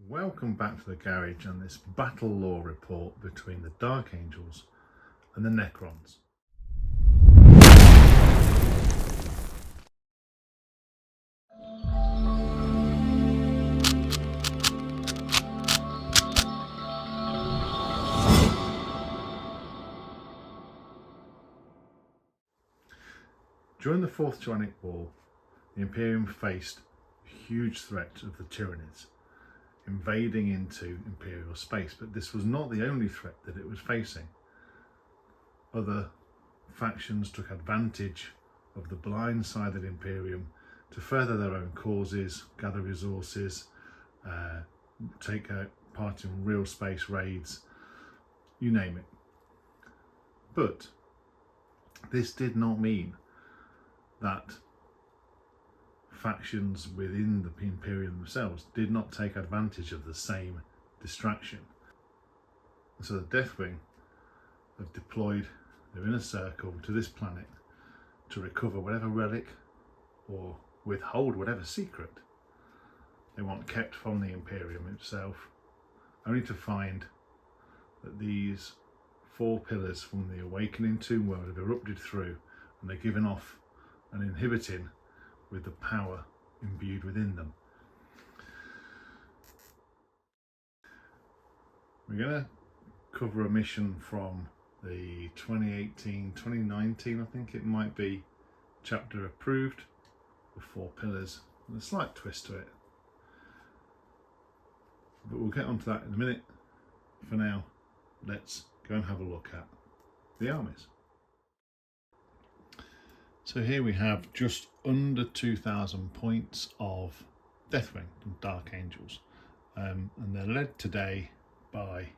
Welcome back to the garage and this battle lore report between the Dark Angels and the Necrons. During the Fourth Tyrannic War, the Imperium faced a huge threat of the Tyranids invading into Imperial space, but this was not the only threat that it was facing. Other factions took advantage of the blindsided Imperium to further their own causes, gather resources, take part in real space raids, you name it. But this did not mean that factions within the Imperium themselves did not take advantage of the same distraction. And so the Deathwing have deployed their inner circle to this planet to recover whatever relic or withhold whatever secret they want kept from the Imperium itself, only to find that these four pillars from the awakening Tomb World have erupted through, and they're giving off and inhibiting with the power imbued within them. We're going to cover a mission from the 2018-2019, I think it might be, chapter approved, the four pillars, with a slight twist to it. But we'll get onto that in a minute. For now, let's go and have a look at the armies. So here we have just under 2,000 points of Deathwing and Dark Angels, and they're led today by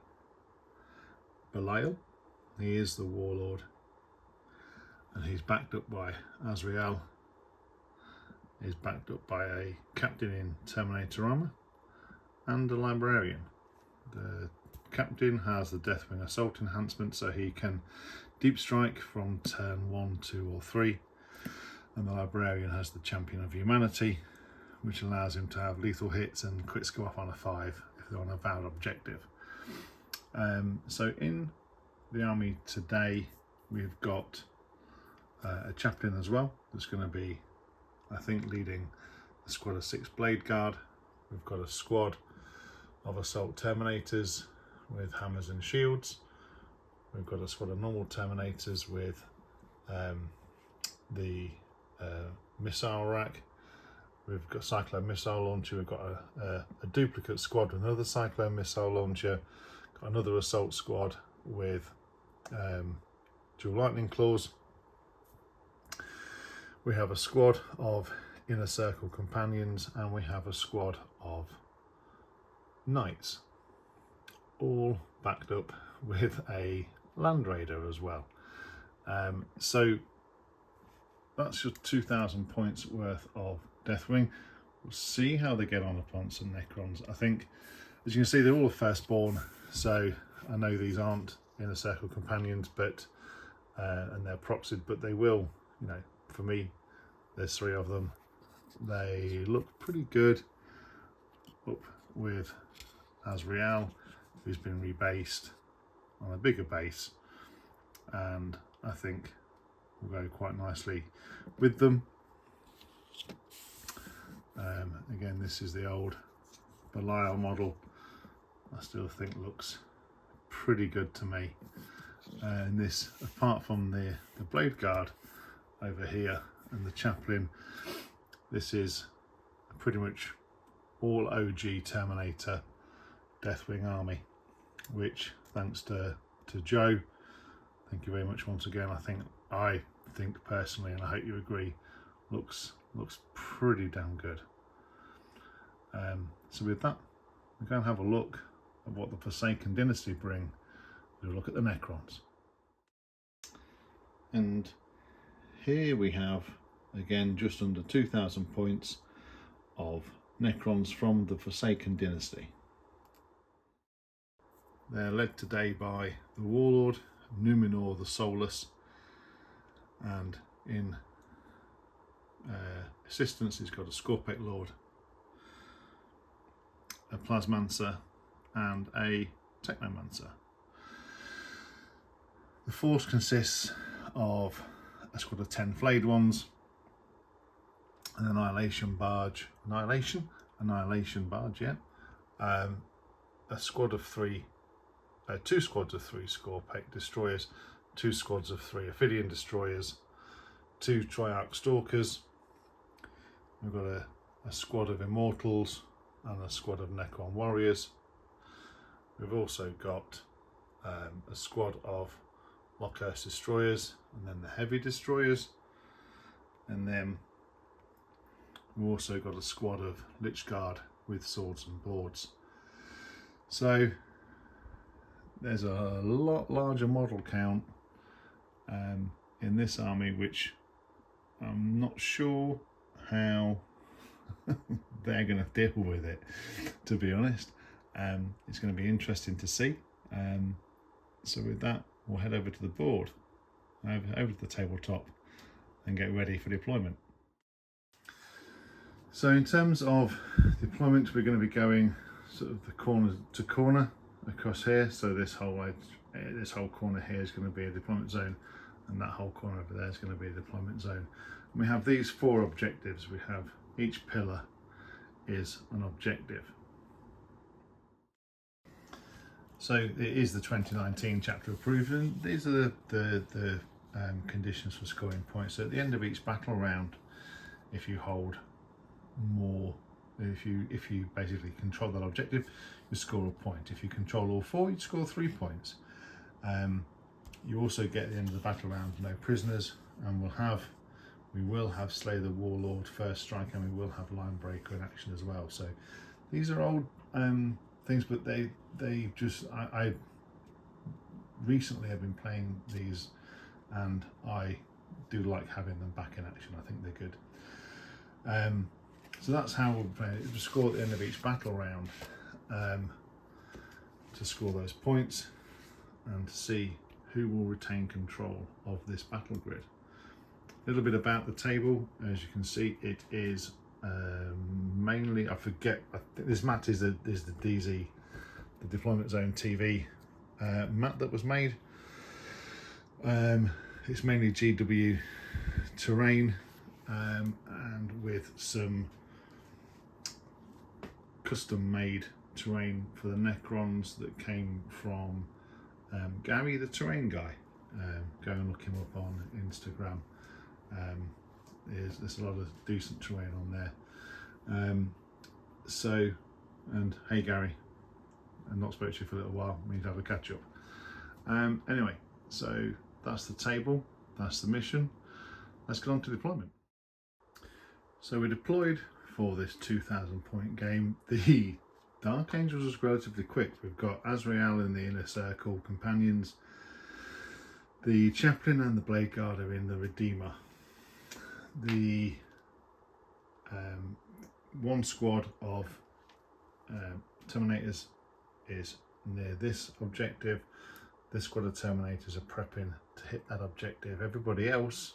Belial. He is the warlord, and he's backed up by Azrael. He's backed up by a captain in Terminator armor and a librarian. The captain has the Deathwing assault enhancement, so he can deep strike from turn 1, 2 or 3. And the librarian has the champion of humanity, which allows him to have lethal hits and crits go off on a 5 if they're on a valid objective. So in the army today, we've got a chaplain as well that's going to be, I think, leading a squad of 6 blade guard. We've got a squad of assault terminators with hammers and shields. We've got a squad of normal terminators with the missile rack. We've got cyclone missile launcher. We've got a duplicate squad with another cyclone missile launcher. Got another assault squad with dual lightning claws. We have a squad of inner circle companions, and we have a squad of knights, all backed up with a land raider as well. So that's just 2,000 points worth of Deathwing. We'll see how they get on upon some Necrons. I think, as you can see, they're all firstborn, so I know these aren't inner circle companions, but and they're proxied, but they will, you know, for me, there's 3 of them. They look pretty good up with Azrael, who's been rebased on a bigger base, and I think will go quite nicely with them. Again, this is the old Belial model. I still think looks pretty good to me. And this, apart from the blade guard over here and the chaplain, this is pretty much all OG Terminator Deathwing army, which, thanks to Joe, thank you very much once again, I think personally, and I hope you agree, looks pretty damn good. So with that, we're going to have a look at what the Forsaken Dynasty bring. We'll look at the Necrons. And here we have, again, just under 2,000 points of Necrons from the Forsaken Dynasty. They're led today by the warlord, Numenor the Soulless, and in assistance he's got a Scorpec Lord, a Plasmancer and a Technomancer. The force consists of a squad of 10 flayed ones, an annihilation barge, a squad of three, two squads of 3 Scorpec destroyers, 2 squads of 3 Ophidian destroyers, 2 Triarch stalkers. We've got a squad of Immortals and a squad of Necron warriors. We've also got a squad of Lockhurst destroyers, and then the heavy destroyers, and then we've also got a squad of Lichguard with swords and boards. So there's a lot larger model count in this army, which I'm not sure how they're going to deal with it, to be honest. It's going to be interesting to see. So with that, we'll head over to the board, over to the tabletop, and get ready for deployment. So in terms of deployment, we're going to be going sort of the corner to corner across here. So this whole edge, this whole corner here is going to be a deployment zone, and that whole corner over there is going to be a deployment zone. And we have these 4 objectives. We have each pillar is an objective. So it is the 2019 chapter approved, and these are the conditions for scoring points. So at the end of each battle round, if you hold more, if you basically control that objective, you score a point. If you control all 4, you score 3 points. You also get at the end of the battle round no prisoners, and we will have Slay the Warlord first strike, and we will have Line Breaker in action as well. So these are old things, but they just I recently have been playing these, and I do like having them back in action. I think they're good. So that's how we'll play it. Just score at the end of each battle round to score those points and to see who will retain control of this battle grid. A little bit about the table. As you can see, it is mainly, I think this mat is the DZ, the Deployment Zone TV mat that was made. It's mainly GW terrain, and with some custom made terrain for the Necrons that came from Gary the Terrain Guy. Go and look him up on Instagram. There's a lot of decent terrain on there. So, and hey Gary, I've not spoken to you for a little while, we need to have a catch up. Anyway, so that's the table, that's the mission. Let's get on to deployment. So we're deployed for this 2,000 point game. The Dark Angels was relatively quick. We've got Azrael in the inner circle, companions. The Chaplain and the Blade Guard are in the Redeemer. The one squad of Terminators is near this objective. This squad of Terminators are prepping to hit that objective. Everybody else,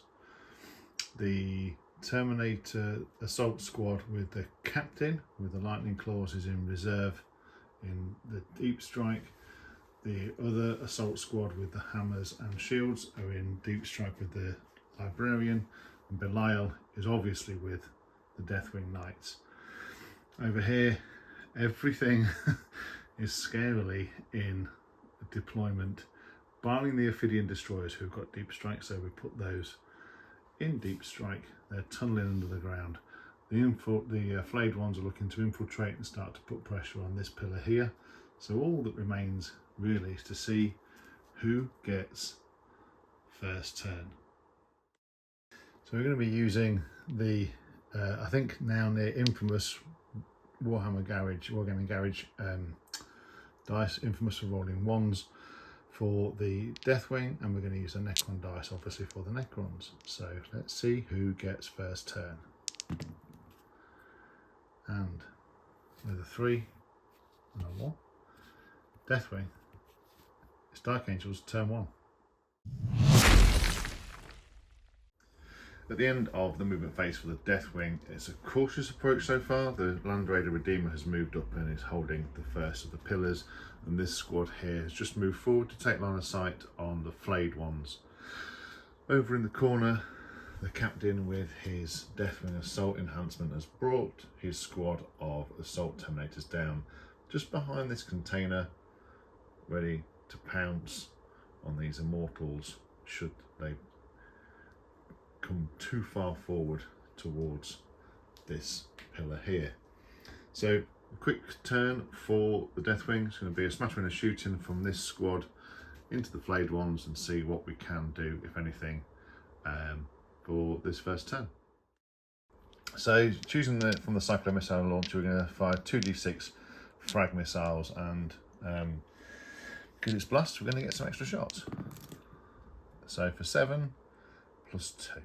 the Terminator assault squad with the captain with the lightning claws is in reserve in the deep strike. The other assault squad with the hammers and shields are in deep strike with the librarian, and Belial is obviously with the Deathwing Knights. Over here, everything is scarily in deployment, barring the Ophidian destroyers who've got deep strike, so we put those in deep strike. They're tunneling under the ground. The flayed ones are looking to infiltrate and start to put pressure on this pillar here. So all that remains really is to see who gets first turn. So we're going to be using the I think now near infamous Warhammer Wargaming Garage dice, infamous for rolling ones for the Deathwing, and we're going to use the Necron dice obviously for the Necrons. So let's see who gets first turn. And with a 3 and a 1, Deathwing, it's Dark Angels turn 1. At the end of the movement phase for the Deathwing, it's a cautious approach so far. The Land Raider Redeemer has moved up and is holding the first of the pillars, and this squad here has just moved forward to take line of sight on the flayed ones. Over in the corner, the captain with his Deathwing assault enhancement has brought his squad of assault terminators down just behind this container, ready to pounce on these immortals should they come too far forward towards this pillar here. So a quick turn for the Deathwing. It's going to be a smattering of shooting from this squad into the flayed ones and see what we can do, if anything, for this first turn. So choosing from the Cyclone Missile Launcher, we're going to fire 2d6 frag missiles, and because it's blast, we're going to get some extra shots. So for 7 plus 2.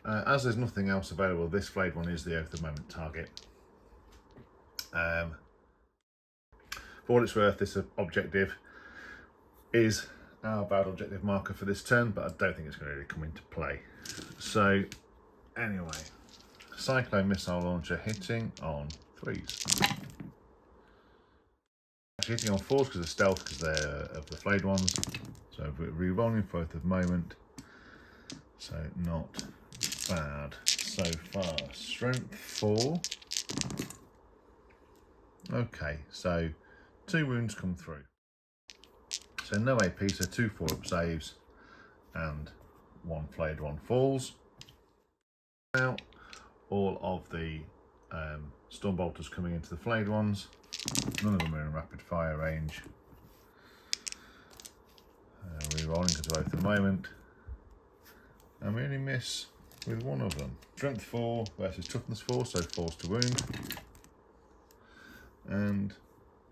As there's nothing else available, this flayed one is the oath of moment target. For what it's worth, this objective is our bad objective marker for this turn, but I don't think it's going to really come into play. So anyway, Cyclone Missile Launcher hitting on 3s. Actually hitting on 4s because of stealth, because they're of the flayed ones. So we're re-rolling for oath of moment. So not bad so far. Strength 4. Okay, so 2 wounds come through. So no AP, so 2 4-up saves and 1 flayed, 1 falls. Now all of the Stormbolters coming into the flayed ones. None of them are in rapid fire range. Re-rolling because of both the moment. And we only miss with 1 of them. Strength 4 versus toughness 4, so 4s to wound. And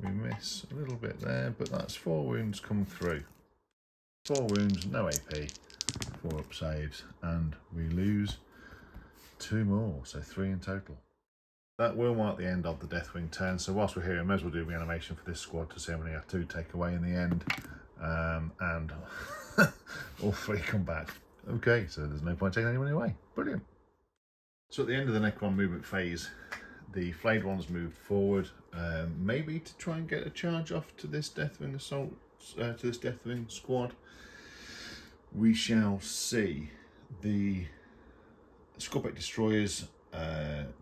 we miss a little bit there, but that's 4 wounds come through. 4 wounds, no AP, 4-up saves, and we lose 2 more, so 3 in total. That will mark the end of the Deathwing turn, so whilst we're here, I may as well do the animation for this squad to see how many I have to take away in the end, and all 3 come back. Okay, so there's no point taking anyone away. Brilliant. So at the end of the Necron movement phase, the flayed ones moved forward, maybe to try and get a charge off to this Deathwing assault, to this Deathwing squad. We shall see. The Scorpic destroyers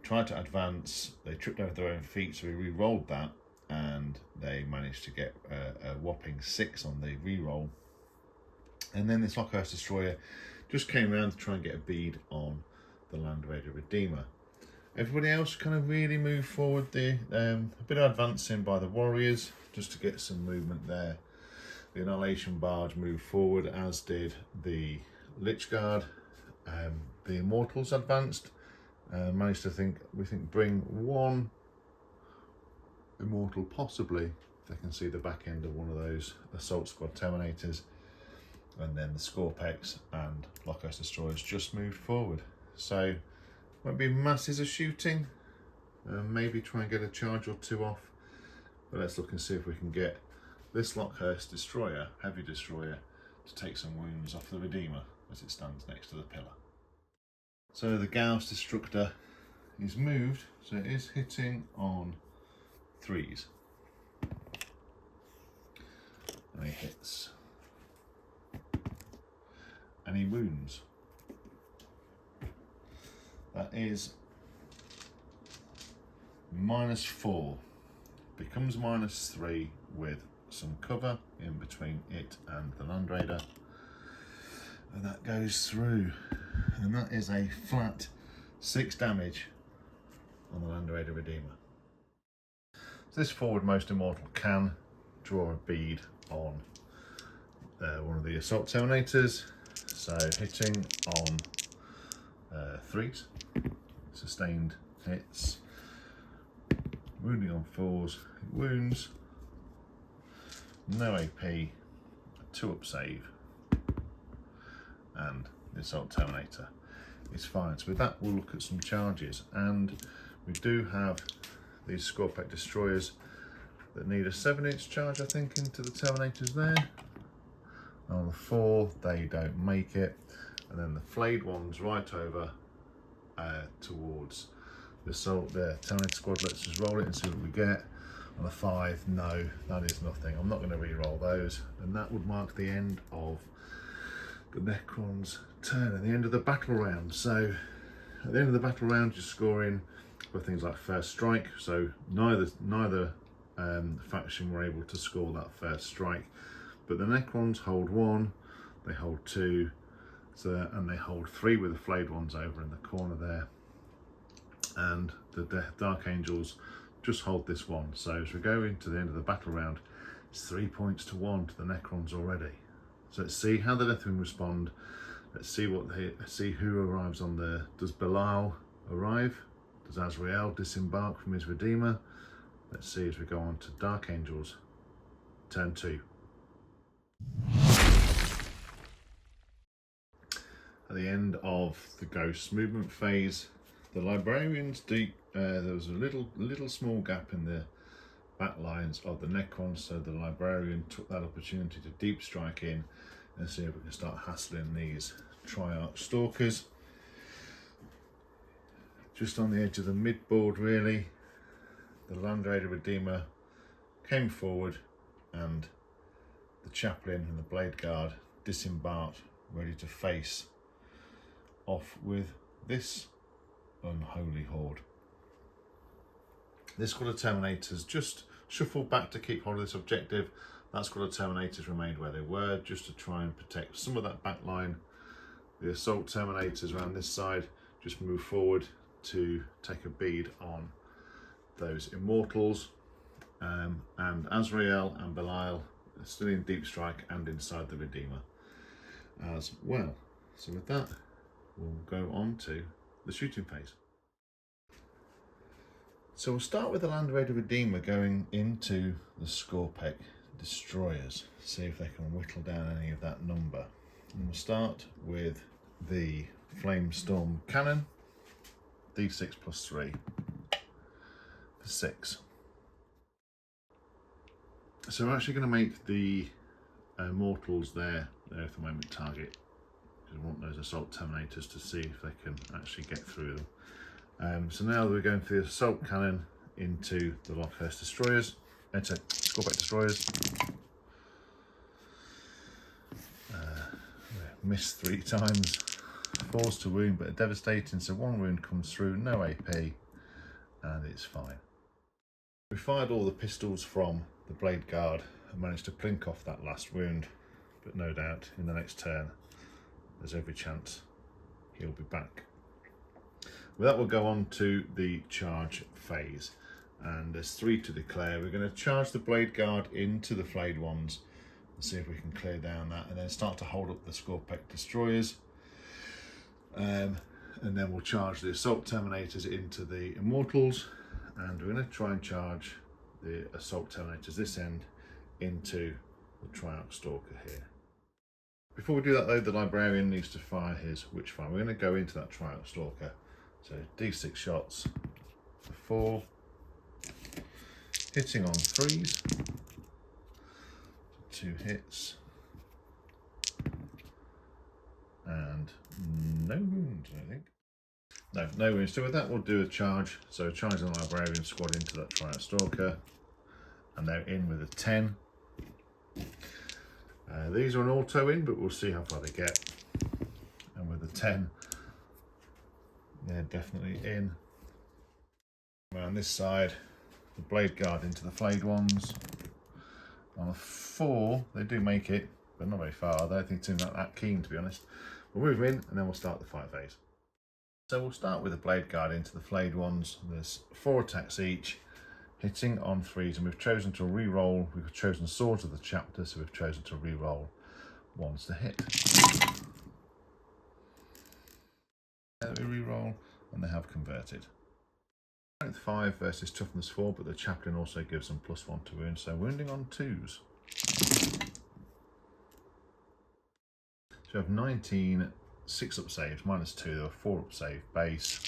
tried to advance. They tripped over their own feet, so we re-rolled that, and they managed to get a whopping 6 on the re-roll. And then this Lockhurst destroyer just came around to try and get a bead on the Land Raider Redeemer. Everybody else kind of really moved forward there. A bit of advancing by the warriors just to get some movement there. The Annihilation Barge moved forward, as did the Lich Guard. The Immortals advanced, managed to bring 1 Immortal, possibly, if they can see the back end of one of those Assault Squad Terminators. And then the Scorpex and Lockhurst destroyers just moved forward. So won't be masses of shooting, maybe try and get a charge or 2 off, but let's look and see if we can get this Lockhurst destroyer, heavy destroyer, to take some wounds off the Redeemer as it stands next to the pillar. So the Gauss Destructor is moved, so it is hitting on 3s, and he hits, and he wounds. That is -4, becomes -3 with some cover in between it and the Land Raider, and that goes through, and that is a flat 6 damage on the Land Raider Redeemer. So this forwardmost Immortal can draw a bead on one of the Assault Terminators, so hitting on 3s, sustained hits, wounding on 4s, wounds, no AP, a 2-up save, and the Assault Terminator is fine. So with that, we'll look at some charges, and we do have these Scorpic destroyers that need a 7-inch charge, I think, into the Terminators there. On the 4, they don't make it. and then the flayed ones right over towards the assault there. Terminator squad, let's just roll it and see what we get. On a 5, no, that is nothing. I'm not going to re-roll those, and that would mark the end of the Necron's turn and the end of the battle round. So at the end of the battle round, you're scoring for things like first strike. So neither faction were able to score that first strike, but the Necrons hold 1, they hold 2, so, and they hold 3 with the flayed ones over in the corner there, and the Dark Angels just hold this 1. So as we go into the end of the battle round, it's 3 points to 1 to the Necrons already. So let's see how the Deathwing respond. Let's see who arrives on the. Does Belial arrive? Does Azrael disembark from his Redeemer? Let's see as we go on to Dark Angels, turn 2. At the end of the Ghost movement phase, the Librarians there was a little small gap in the back lines of the Necrons, so the Librarian took that opportunity to deep strike in and see if we can start hassling these Triarch Stalkers. Just on the edge of the mid-board really, the Land Raider Redeemer came forward and the Chaplain and the Blade Guard disembarked, ready to face off with this unholy horde. This squad of Terminators just shuffled back to keep hold of this objective. That squad of Terminators remained where they were, just to try and protect some of that back line. The Assault Terminators around this side just moved forward to take a bead on those Immortals, and Azrael and Belial are still in deep strike and inside the Redeemer as well. So with that, we'll go on to the shooting phase. So we'll start with the Land Raider Redeemer going into the Scorpec Destroyers, see if they can whittle down any of that number. And we'll start with the Flamestorm Cannon, D6 plus 3 for 6. So we're actually going to make the Mortals their at the moment target, because we want those Assault Terminators to see if they can actually get through them. So now we're going for the Assault Cannon into the Lockhurst Destroyers, into Scorpec Destroyers. Missed 3 times, 4s to wound, but devastating, so 1 wound comes through, no AP, and it's fine. We fired all the pistols from the Blade Guard and managed to plink off that last wound, but no doubt in the next turn there's every chance he'll be back. With that, we'll go on to the charge phase, and there's 3 to declare. We're going to charge the Blade Guard into the flayed ones and see if we can clear down that, and then start to hold up the Scorpec Destroyers, and then we'll charge the Assault Terminators into the Immortals, and we're going to try and charge the Assault Terminators this end into the Triarch Stalker here. Before we do that though, the Librarian needs to fire his Witchfire. We're going to go into that Triarch Stalker. So D6 shots for 4, hitting on 3s, 2 hits, and no wounds, I think. No wounds. So with that, we'll do a charge. So charging the Librarian squad into that Triarch Stalker, and they're in with a 10. These are an auto in, but we'll see how far they get. And with a 10, they're definitely in. Around this side, the Blade Guard into the flayed ones. On a 4, they do make it, but not very far. I don't think it's that keen, to be honest. We'll move in, and then we'll start the fight phase. So we'll start with the Blade Guard into the flayed ones. There's 4 attacks each, hitting on 3s, and we've chosen to re-roll. We've chosen Swords of the Chapter, so we've chosen to re-roll 1s to hit. We re-roll, and they have converted. Strength 5 versus Toughness 4, but the Chaplain also gives them +1 to wound, so wounding on 2s. So we have 19, 6 up saves, -2, there were 4 up save base.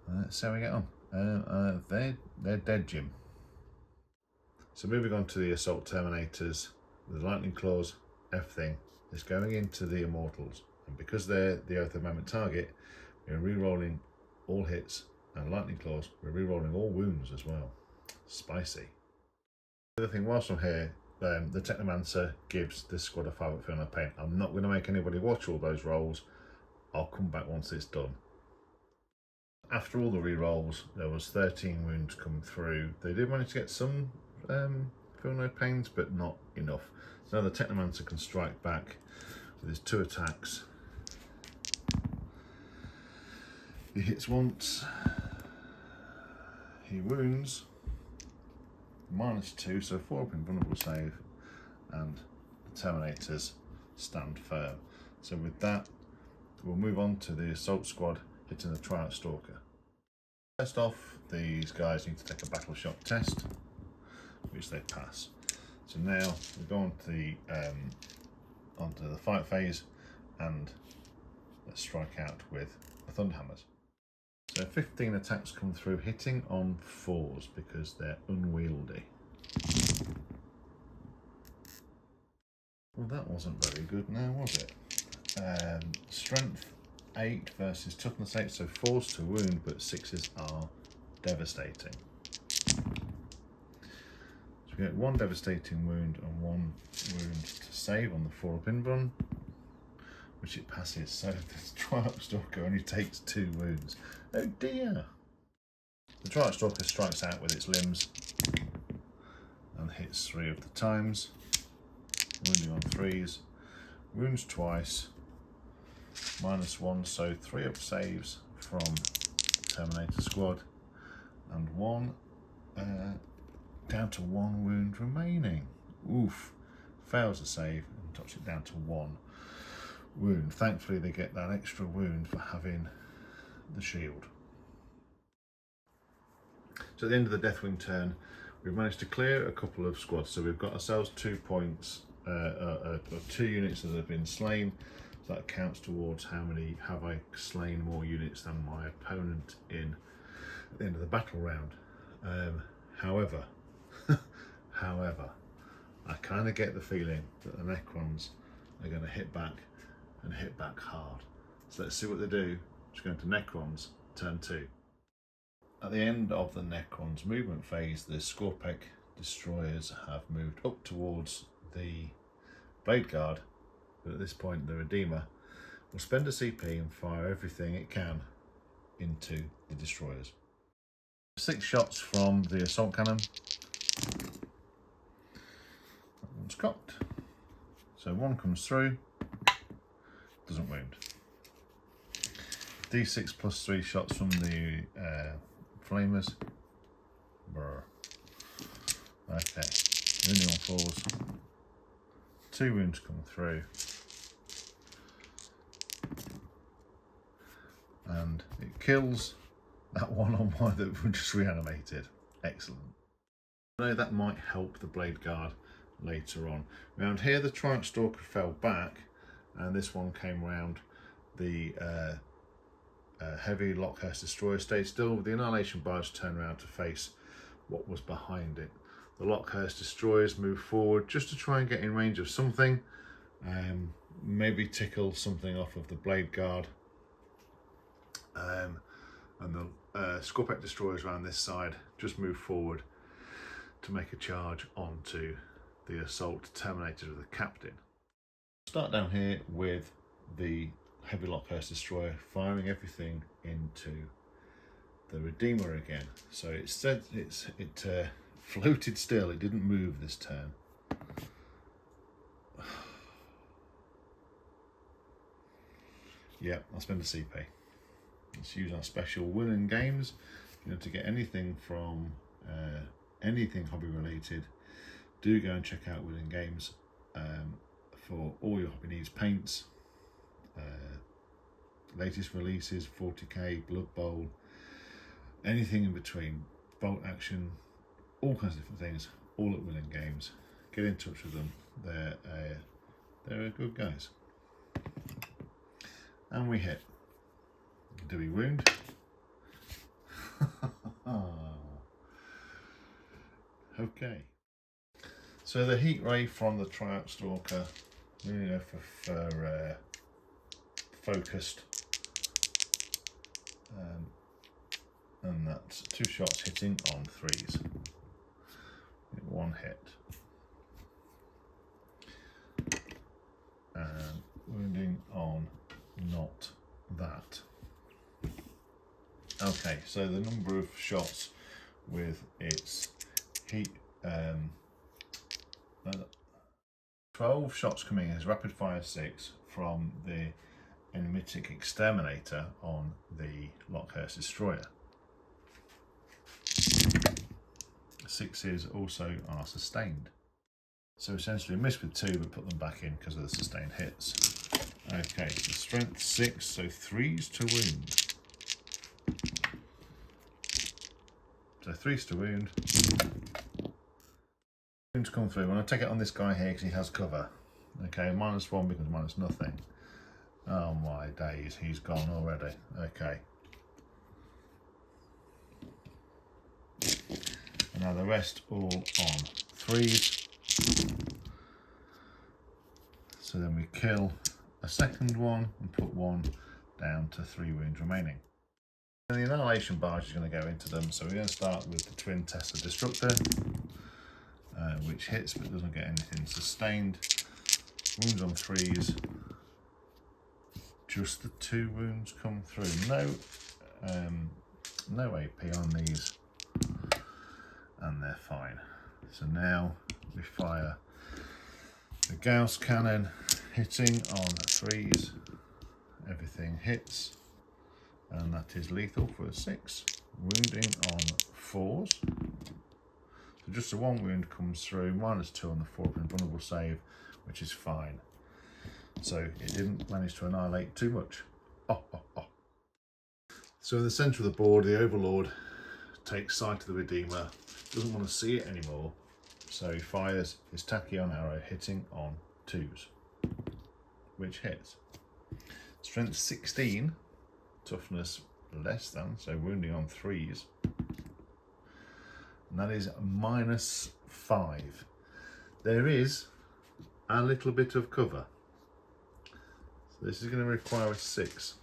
Let's see how we get on. They're dead, Jim. So moving on to the Assault Terminators, with Lightning Claws, everything, is going into the Immortals, and because they're the Oath of Amendment target, we're re-rolling all hits, and Lightning Claws, we're re-rolling all wounds as well. Spicy. The other thing, whilst I'm here, the Technomancer gives this squad a 5 up feeling of pain. I'm not going to make anybody watch all those rolls. I'll come back once it's done. After all the re-rolls, there was 13 wounds coming through. They did manage to get some feel no pains, but not enough. So now the Technomancer can strike back with his 2 attacks. He hits once, he wounds, -2, so 4 up invulnerable save, and the Terminators stand firm. So with that, we'll move on to the Assault Squad hitting the Triumph Stalker. First off, these guys need to take a battle shock test, which they pass. So now we go on to onto the fight phase, and let's strike out with the Thunderhammers. So 15 attacks come through, hitting on 4s because they're unwieldy. Well, that wasn't very good now, was it? Strength 8 versus toughness 8, so 4s to wound, but 6s are devastating. So we get 1 devastating wound and 1 wound to save on the 4 up invuln, which it passes. So the Triumph Stalker only takes 2 wounds. Oh dear! The Triumph Stalker strikes out with its limbs and hits 3 of the times, wounding on 3s, wounds twice, -1, so 3 up saves from Terminator Squad, and 1 down to 1 wound remaining. Oof! Fails a save and drops it down to 1 wound. Thankfully they get that extra wound for having the shield. So at the end of the Deathwing turn, we've managed to clear a couple of squads. So we've got ourselves 2 points, 2 units that have been slain. So that counts towards how many have I slain more units than my opponent in at the end of the battle round. However, I kind of get the feeling that the Necrons are going to hit back and hit back hard. So let's see what they do. Just going to Necrons, turn 2. At the end of the Necrons movement phase, the Scorpek destroyers have moved up towards the Blade Guard, but at this point the Redeemer will spend a CP and fire everything it can into the destroyers. 6 shots from the assault cannon. That one's cocked. So 1 comes through, doesn't wound. D6 plus 3 shots from the flamers. Brr. Okay, wounding on 4s. 2 wounds come through. And it kills that one-on-one that was just reanimated. Excellent. I know that might help the Blade Guard later on. Round here the Triumph Stalker fell back, and this one came round. The heavy Lockhurst destroyer stayed still. The Annihilation Barge turned around to face what was behind it. The Lockhurst destroyers moved forward just to try and get in range of something, maybe tickle something off of the Blade Guard. And the Scorpek destroyers around this side just moved forward to make a charge onto the assault Terminator of the captain. Start down here with the heavy Lockhurst destroyer firing everything into the Redeemer again. So it said it floated still, it didn't move this turn. Yeah, I'll spend a CP. Let's use our special Will in Games, to get anything from anything hobby related. Do go and check out Will in Games for all your hobby needs: paints, latest releases, 40k, Blood Bowl, anything in between, bolt action, all kinds of different things, all at Will in Games. Get in touch with them. They're good guys. And we hit. Do we wound? Okay. So the heat ray from the Triumph Stalker Really go for focused. And that's 2 shots hitting on 3s. 1 hit. And wounding on not that. Okay, so the number of shots with its heat, 12 shots coming as rapid fire 6 from the enigmatic exterminator on the Lockhurst destroyer. 6s also are sustained. So essentially missed with 2 but put them back in because of the sustained hits. Okay, so strength 6, so 3s to wound. So 3s to wound. Wounds come through. When I take it on this guy here because he has cover. Okay, -1 becomes minus nothing. Oh my days, he's gone already. Okay. And now the rest all on 3s. So then we kill a second one and put 1 down to 3 wounds remaining. And the annihilation barge is going to go into them, so we're going to start with the Twin Tesla Destructor, which hits but doesn't get anything sustained. Wounds on 3s. Just the 2 wounds come through. No AP on these, and they're fine. So now we fire the Gauss cannon, hitting on 3s. Everything hits, and that is lethal for a 6. Wounding on 4s. So just the 1 wound comes through, -2 on the 4 invulnerable save, which is fine. So it didn't manage to annihilate too much. So in the centre of the board, the Overlord takes sight of the Redeemer, doesn't want to see it anymore, so he fires his tachyon arrow, hitting on 2s, which hits. Strength 16, toughness less than, so wounding on 3s. And that is -5. There is a little bit of cover. So this is going to require a 6.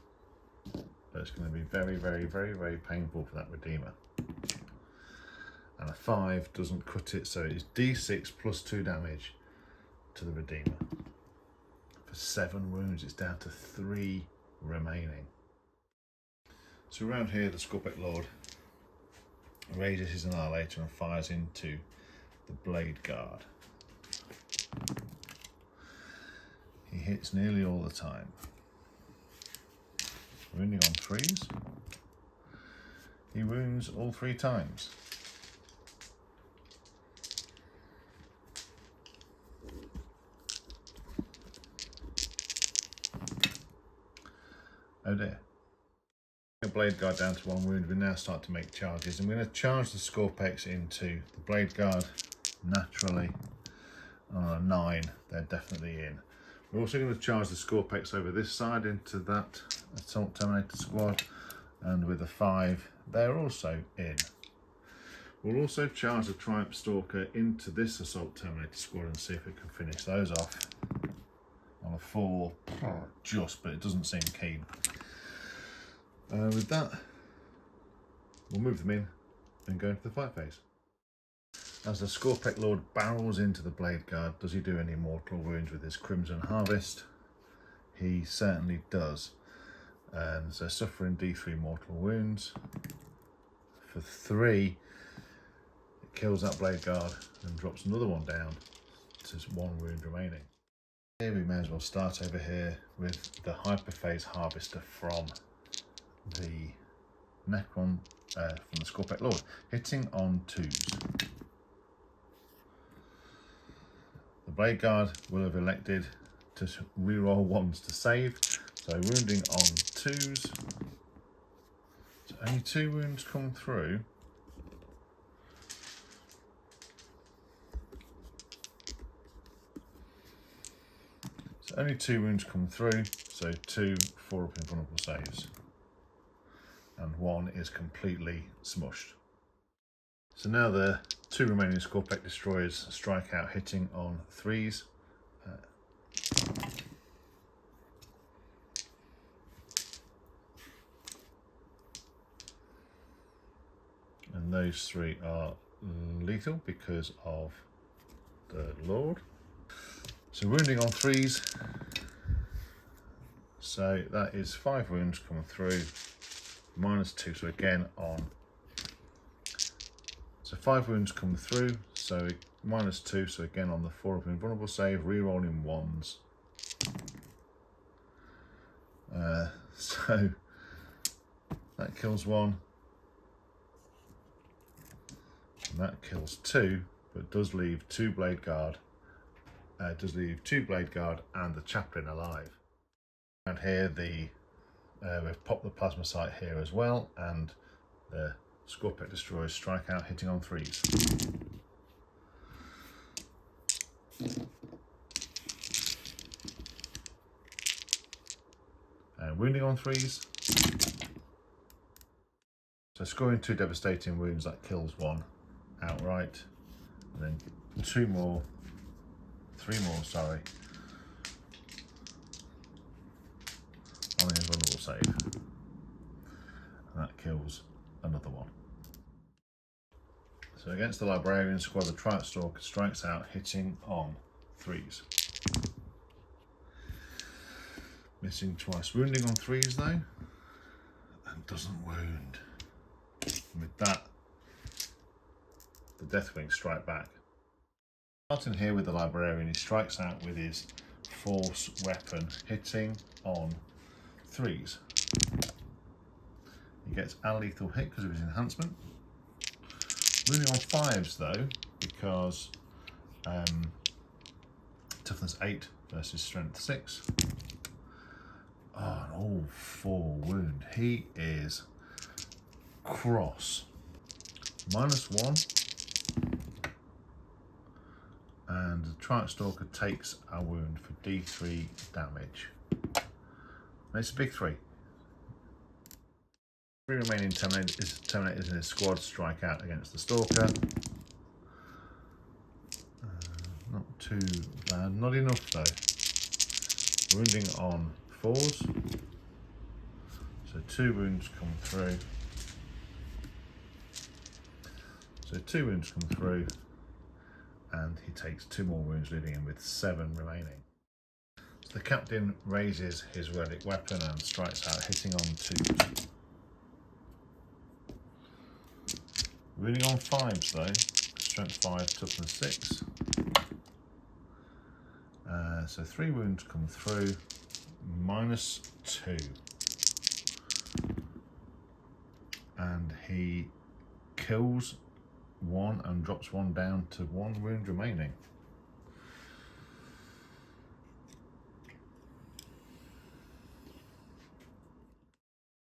But it's going to be very, very, very, very painful for that Redeemer. And a 5 doesn't cut it, so it's D6 plus 2 damage to the Redeemer. For 7 wounds, it's down to 3 remaining. So around here, the Scorpic Lord raises his Annihilator and fires into the Blade Guard. He hits nearly all the time. Wounding on 3s. He wounds all 3 times. Oh dear. The Blade Guard down to 1 wound. We now start to make charges. I'm going to charge the Scorpex into the Blade Guard naturally. On a 9, they're definitely in. We're also going to charge the Scorpex over this side into that Assault Terminator squad, and with a 5, they're also in. We'll also charge the Triumph Stalker into this Assault Terminator squad and see if it can finish those off. On a 4, just, but it doesn't seem keen. With that, we'll move them in and go into the fight phase. As the Scorpic Lord barrels into the Blade Guard, does he do any mortal wounds with his Crimson Harvest? He certainly does. And so suffering D3 mortal wounds. For 3, it kills that Blade Guard and drops another one down to 1 wound remaining. Here we may as well start over here with the Hyperphase Harvester from the Necron, from the Scorpic Lord, hitting on 2s. The Blade Guard will have elected to reroll 1s to save, so wounding on 2s. So only 2 wounds come through. So only 2 wounds come through, so 2 4-up invulnerable saves. And 1 is completely smushed. So now the 2 remaining Scorpic Destroyers strike out, hitting on 3s. And those 3 are lethal because of the Lord. So wounding on 3s. So that is 5 wounds coming through, -2. So again on. So 5 wounds come through. So -2. So again on the 4 of invulnerable save, re-rolling 1s. So that kills 1. And that kills 2, but does leave 2 blade guard. Does leave 2 blade guard and the chaplain alive. And here we've popped the plasma sight here as well, and the Scorpion destroyers strike out, hitting on 3s. And wounding on 3s. So scoring 2 devastating wounds, that kills 1 outright, and then 3 more, sorry, on an invulnerable save, and that kills another 1. So against the Librarian squad, the Triumph Stalker strikes out, hitting on 3s. Missing twice, wounding on 3s though, and doesn't wound. And with that, the Deathwing strike back. Starting here with the Librarian, he strikes out with his force weapon, hitting on 3s. He gets a lethal hit because of his enhancement. Moving on 5s though, because toughness 8 versus strength 6. Oh, an all 4 wound. He is cross. -1. And the Triumph Stalker takes a wound for D3 damage. And it's a big 3. 3 remaining Terminators in his squad strike out against the Stalker. Not too bad, not enough though. Wounding on 4s. So 2 wounds come through. So 2 wounds come through, and he takes 2 more wounds, leaving him with 7 remaining. So the captain raises his relic weapon and strikes out, hitting on 2s. Wounding on 5s though, strength 5, toughness 6. So 3 wounds come through, -2. And he kills 1 and drops 1 down to 1 wound remaining.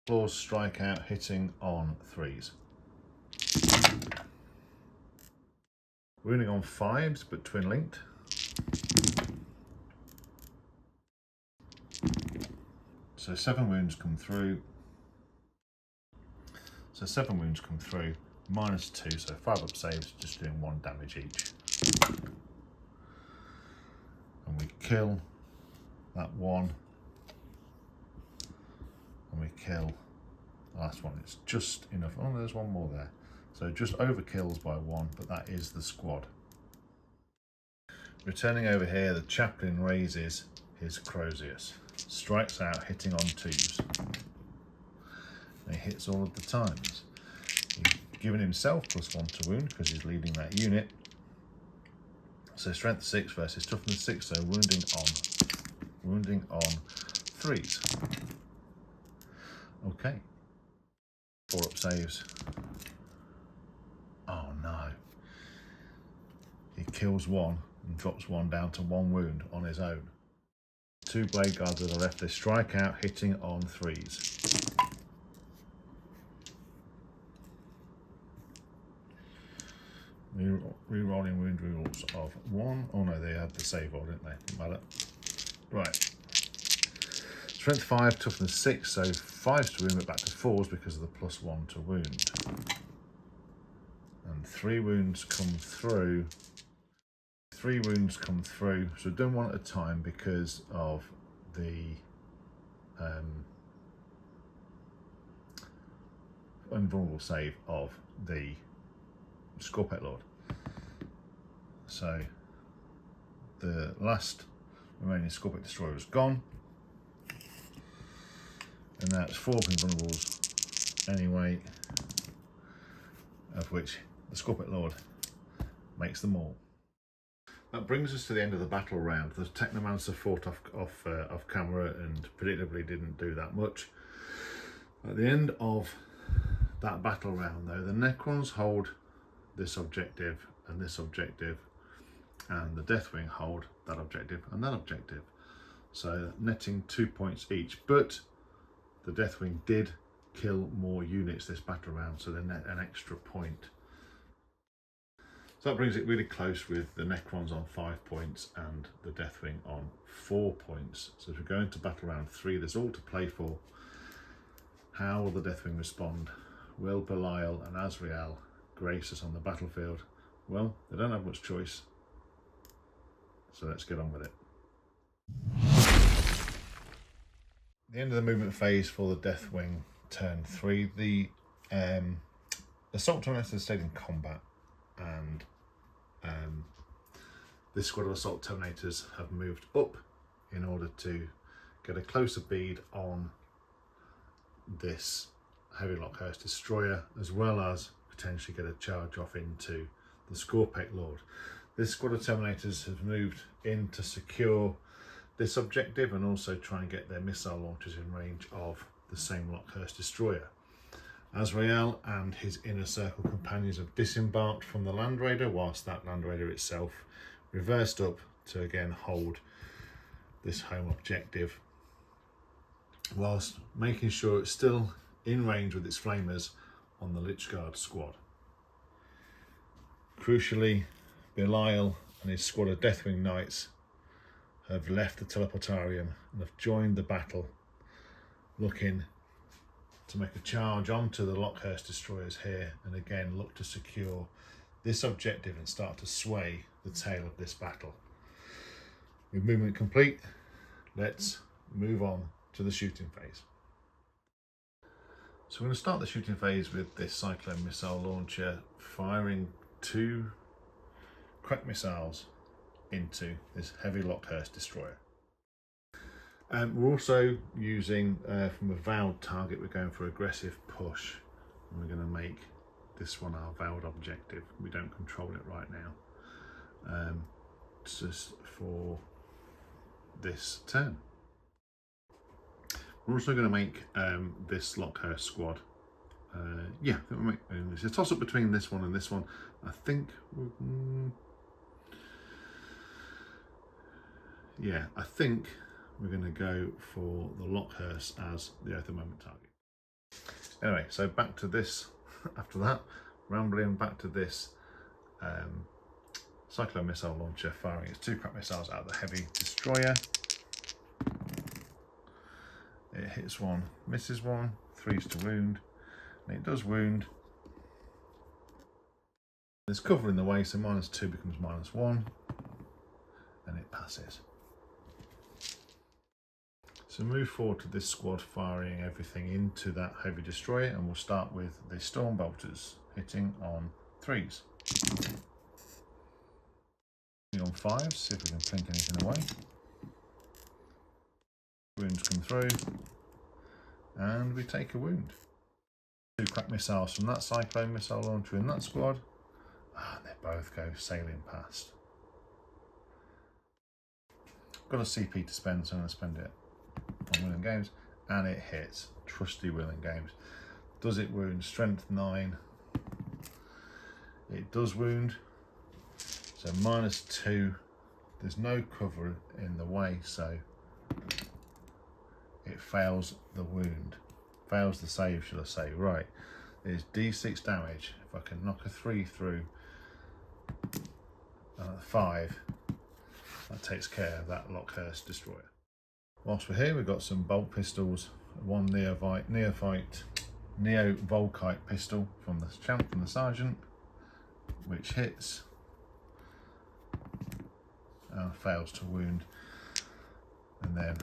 Claws strike out, hitting on 3s. Wounding on 5s, but twin linked. So 7 wounds come through. So 7 wounds come through, -2, so 5 up saves, just doing 1 damage each. And we kill that 1. And we kill the last one. It's just enough. Oh, there's 1 more there. So just overkills by 1, but that is the squad. Returning over here, the chaplain raises his Crozius. Strikes out, hitting on 2s. And he hits all of the times. He's given himself +1 to wound because he's leading that unit. So strength 6 versus toughness 6, so wounding on 3s. Okay. 4 up saves. Oh no. He kills 1 and drops 1 down to 1 wound on his own. 2 blade guards to the left, they strike out, hitting on 3s. Re-rolling wound rules of 1. Oh no, they had the save roll, didn't they? Didn't matter. Right. Strength 5, toughness 6, so 5s to wound, but back to 4s because of the +1 to wound. And 3 wounds come through. 3 wounds come through, so done 1 at a time because of the invulnerable save of the Scorpet Lord. So the last remaining Scorpet Destroyer is gone, and now it's 4 invulnerables anyway, of which the Scorpet Lord makes them all. That brings us to the end of the battle round. The Technomancer fought off camera and predictably didn't do that much. At the end of that battle round though, the Necrons hold this objective and this objective, and the Deathwing hold that objective and that objective. So netting 2 points each, but the Deathwing did kill more units this battle round, so they net an extra point. So that brings it really close with the Necrons on 5 points and the Deathwing on 4 points. So as we go into battle round 3, there's all to play for. How will the Deathwing respond? Will Belial and Azrael grace us on the battlefield? Well, they don't have much choice, so let's get on with it. The end of the movement phase for the Deathwing, turn 3. The Assault Terminators stayed in combat, and this squad of Assault Terminators have moved up in order to get a closer bead on this Heavy Lockhurst Destroyer, as well as potentially get a charge off into the Scorpet Lord. This squad of Terminators has moved in to secure this objective and also try and get their missile launchers in range of the same Lockhurst Destroyer. Azrael and his inner circle companions have disembarked from the Land Raider, whilst that Land Raider itself reversed up to again hold this home objective, whilst making sure it's still in range with its flamers on the Lichguard squad. Crucially, Belial and his squad of Deathwing Knights have left the Teleportarium and have joined the battle, looking to make a charge onto the Lockhurst Destroyers here, and again look to secure this objective and start to sway the tail of this battle. With movement complete, let's move on to the shooting phase. So we're going to start the shooting phase with this Cyclone missile launcher firing 2 crack missiles into this heavy Lockhurst Destroyer. We're also using, from a vowed target, we're going for aggressive push, and we're going to make this one our vowed objective. We don't control it right now, just for this turn. We're also going to make this Lockhurst squad. It's a toss up between this one and this one. I think, I think we're going to go for the Lockhurst as the Earth of Moment target. Anyway, so back to this, after that, rambling back to this Cyclone missile launcher firing its 2 crack missiles out of the heavy destroyer. It hits one, misses one, 3's to wound, and it does wound. There's cover in the way, so -2 becomes -1, and it passes. So move forward to this squad firing everything into that heavy destroyer, and we'll start with the Storm Bolters hitting on 3's. On 5's, see if we can plink anything away. Wounds come through, and we take a wound. 2 crack missiles from that Cyclone missile launcher in that squad, and they both go sailing past. Got a CP to spend, so I'm going to spend it on Willing Games, and it hits. Trusty Willing Games. Does it wound? Strength 9. It does wound, so -2. There's no cover in the way, so it fails the wound. Fails the save, should I say. Right, there's D6 damage. If I can knock a 3 through 5, that takes care of that Lockhurst Destroyer. Whilst we're here, we've got some bolt pistols. One Neo-Volkite pistol from the champ, from the sergeant, which hits and fails to wound, and then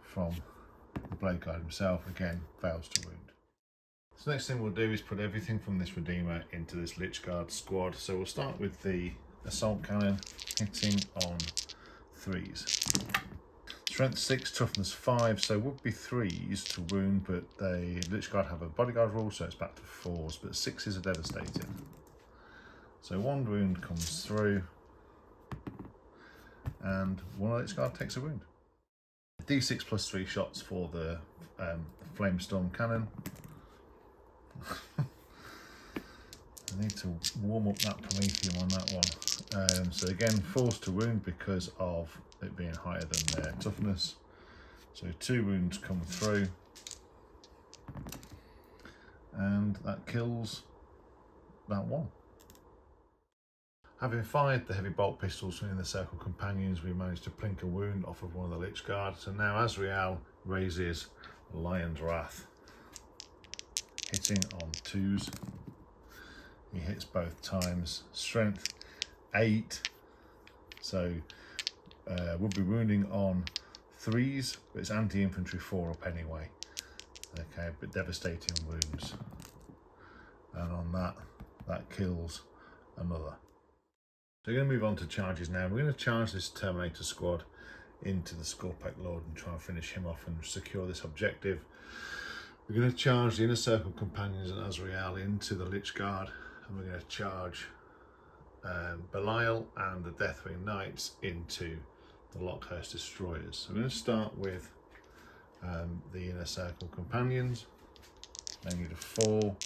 from the Blade Guard himself, again fails to wound. So next thing we'll do is put everything from this Redeemer into this Lich Guard squad. So we'll start with the Assault Cannon, hitting on 3s. Strength 6, toughness 5, so would be 3s to wound, but the Lich Guard have a bodyguard rule, so it's back to 4s, but 6s are devastating. So 1 wound comes through, and 1 Lich Guard takes a wound. D6 plus 3 shots for the Flame Storm Cannon. I need to warm up that Prometheum on that one. So again, forced to wound because of it being higher than their toughness. So 2 wounds come through, and that kills that one. Having fired the heavy bolt pistols from the Circle Companions, we managed to plink a wound off of one of the Lich Guard. So now Azrael raises Lion's Wrath, hitting on 2s. He hits both times. Strength 8, so would be wounding on 3s, but it's anti-infantry 4 up anyway. Okay, but devastating wounds. And on that kills another. So we're going to move on to charges now. We're going to charge this Terminator squad into the Scorpec Lord and try and finish him off and secure this objective. We're going to charge the Inner Circle Companions and Azrael into the Lich Guard, and we're going to charge Belial and the Deathwing Knights into the Lockhurst Destroyers. So we're going to start with the Inner Circle Companions. They need a 4,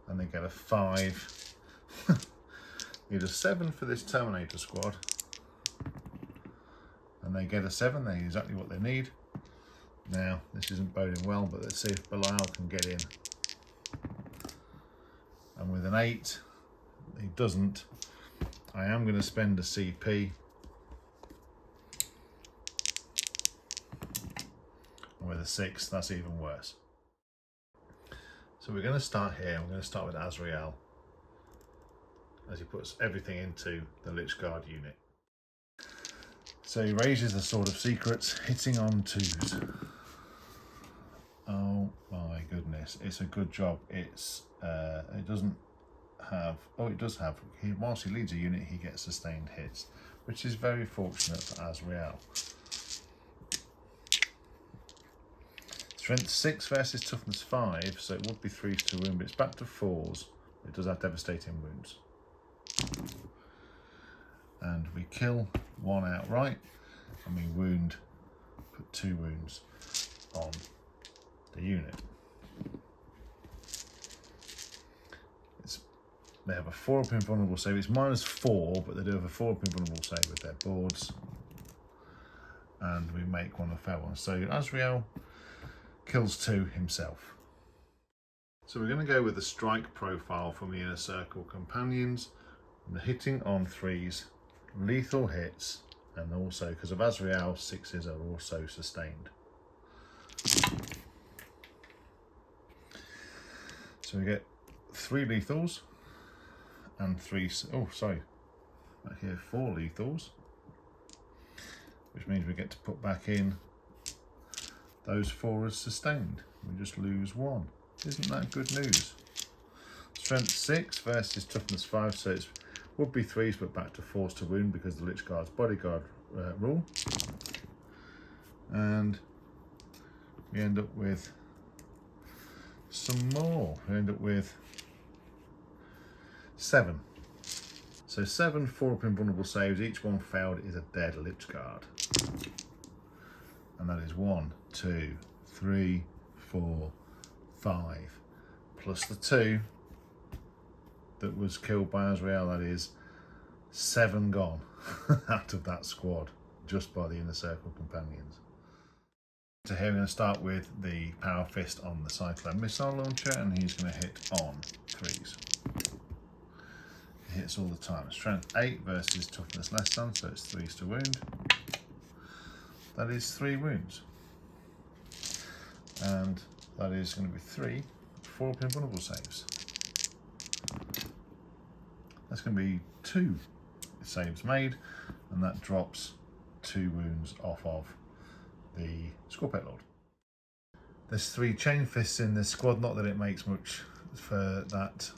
and they get a 5. Need a 7 for this Terminator squad, and they get a 7. They need exactly what they need. Now, this isn't boding well, but let's see if Belial can get in. And with an 8, he doesn't. I am going to spend a CP. And with a 6, that's even worse. So we're going to start here. We're going to start with Azrael, as he puts everything into the Lich Guard unit. So he raises the Sword of Secrets, hitting on 2s. Oh my goodness, it's a good job. It's it doesn't have, oh it does have, whilst he leads a unit he gets sustained hits, which is very fortunate for Azrael. Strength 6 versus toughness 5, so it would be 3s to wound, but it's back to 4s. It does have devastating wounds. And we kill 1 outright, and we wound, put 2 wounds on the unit. They have a 4-up invulnerable save. It's -4, but they do have a 4-up invulnerable save with their boards. And we make 1 a fair one. So Azrael kills 2 himself. So we're going to go with the strike profile from the Inner Circle Companions. The hitting on 3s, lethal hits, and also, because of Azrael, 6s are also sustained. So we get 3 lethals and 3, oh sorry, back here 4 lethals, which means we get to put back in those 4 as sustained. We just lose 1. Isn't that good news? Strength 6 versus toughness 5, so it's would be 3s, but back to 4s to wound because of the Lich Guard's bodyguard rule. And we end up with some more. We end up with 7. So 7 4-up invulnerable saves, each one failed is a dead Lich Guard. And that is 1, 2, 3, 4, 5, plus the 2 that was killed by Azrael. That is 7 gone out of that squad just by the Inner Circle Companions. So here we're going to start with the Power Fist on the Cyclone Missile Launcher, and he's going to hit on 3s. He hits all the time. Strength 8 versus toughness less than, so it's 3s to wound. That is 3 wounds. And that is going to be 3 4-up invulnerable saves. That's going to be 2 saves made, and that drops 2 wounds off of the Scorpec Lord. There's 3 chain fists in this squad, not that it makes much for that.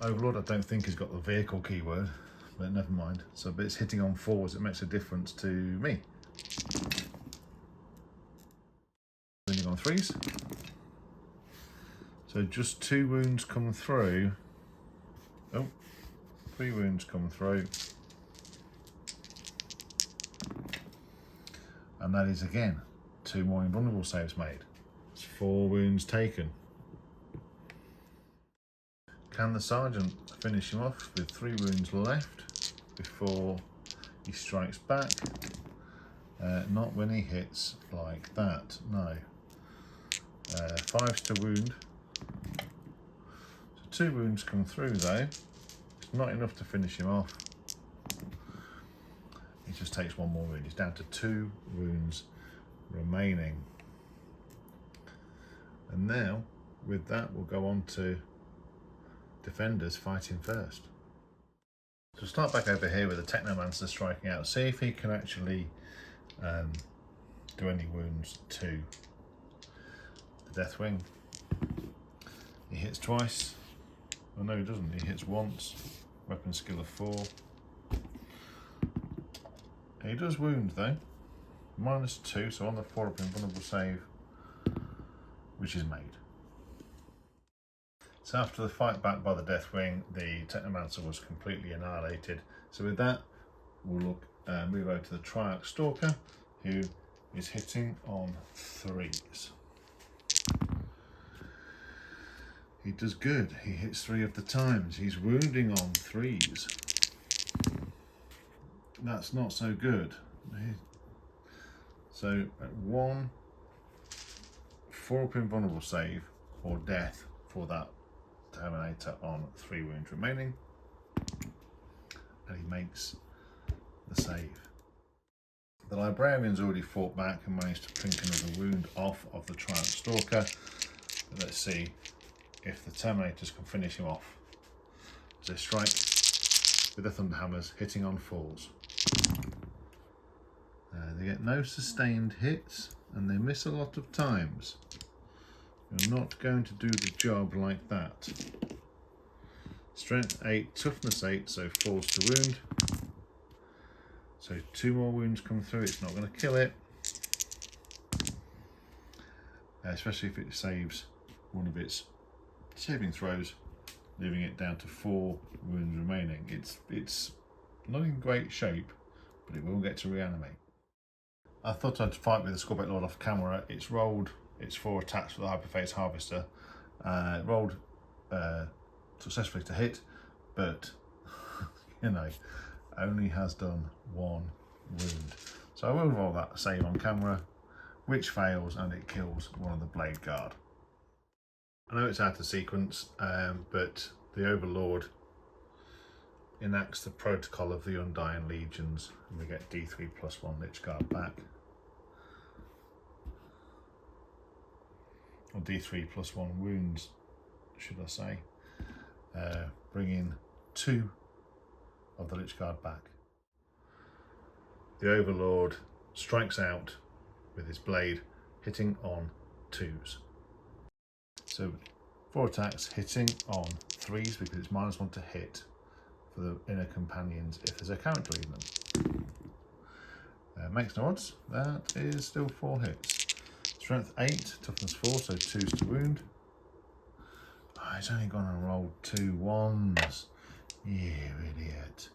Overlord I don't think has got the vehicle keyword, but never mind. So but it's hitting on 4s, it makes a difference to me. Winning on 3s. So just 2 wounds come through. Oh, 3 wounds come through. And that is again 2 more invulnerable saves made. It's 4 wounds taken. Can the sergeant finish him off with 3 wounds left before he strikes back? Not when he hits like that, no. 5's to wound. So 2 wounds come through though. It's not enough to finish him off. He just takes 1 more wound. He's down to 2 wounds remaining. And now, with that, we'll go on to defenders fighting first. So start back over here with the Technomancer striking out. See if he can actually do any wounds to the Deathwing. He hits twice. Oh no, he doesn't. He hits once. Weapon skill of 4. He does wound though. -2, so on the 4-up invulnerable save, which is made. So after the fight back by the Deathwing, the Technomancer was completely annihilated. So with that, we'll move over to the Triarch Stalker, who is hitting on 3s. He does good. He hits 3 of the times. He's wounding on 3s. That's not so good. So at 1 4-up invulnerable save or death for that Terminator on 3 wounds remaining, and he makes the save. The Librarian's already fought back and managed to prink another wound off of the Triumph Stalker. But let's see if the Terminators can finish him off. They strike with the Thunderhammers, hitting on 4s. They get no sustained hits and they miss a lot of times. You're not going to do the job like that. Strength 8, toughness 8, so 4s to wound. So 2 more wounds come through, it's not going to kill it. Especially if it saves one of its saving throws, leaving it down to 4 wounds remaining. It's not in great shape, but it will get to reanimate. I thought I'd fight with the Scorbait Lord off camera. It's rolled its 4 attacks with the Hyperphase Harvester. It rolled successfully to hit, but you know, only has done 1 wound. So I will roll that save on camera, which fails, and it kills one of the Blade Guard. I know it's out of sequence, but the Overlord enacts the protocol of the Undying Legions, and we get D3 plus 1 Lich Guard back. Or D3 plus 1 wounds, should I say. Bringing 2 of the Lich Guard back. The Overlord strikes out with his blade, hitting on 2s. So 4 attacks, hitting on 3s because it's -1 to hit for the inner companions if there's a character leading them. Makes no odds, that is still 4 hits. Strength 8, toughness 4, so 2s to wound. Oh, he's only gone and rolled 2 1s. You idiot.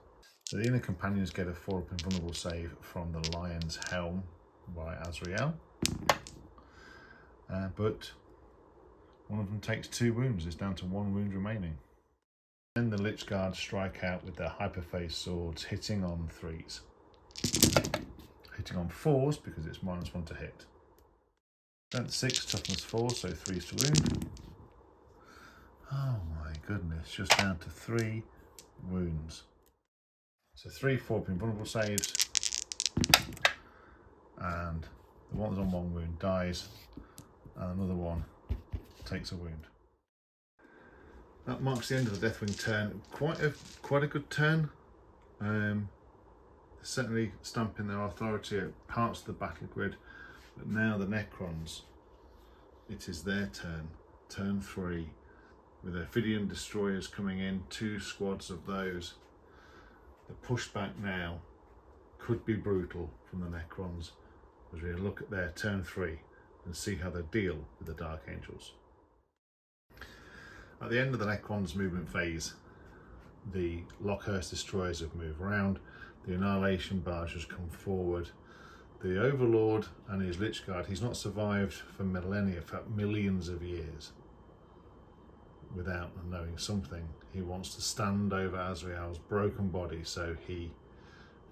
So the inner companions get a 4-up invulnerable save from the Lion's Helm by Azrael. But one of them takes 2 wounds, it's down to 1 wound remaining. Then the Lich Guard strike out with their Hyperphase swords, hitting on 3s. Hitting on 4s because it's -1 to hit. Strength 6, toughness 4, so 3s to wound. Oh my goodness, just down to 3 wounds. So 3 4-up invulnerable saves, and the one that's on 1 wound dies, and another one takes a wound. That marks the end of the Deathwing turn. Quite a good turn. Certainly stamping their authority at parts of the battle grid, but now the Necrons it is their turn 3, with Ophidian destroyers coming in, 2 squads of those. The pushback now could be brutal from the Necrons as we look at their turn 3 and see how they deal with the Dark Angels. At the end of the Necrons movement phase, the Lockhurst destroyers have moved around, the Annihilation barge has come forward. The Overlord and his Lich Guard, he's not survived for millennia, in fact millions of years, without knowing something. He wants to stand over Azrael's broken body, so he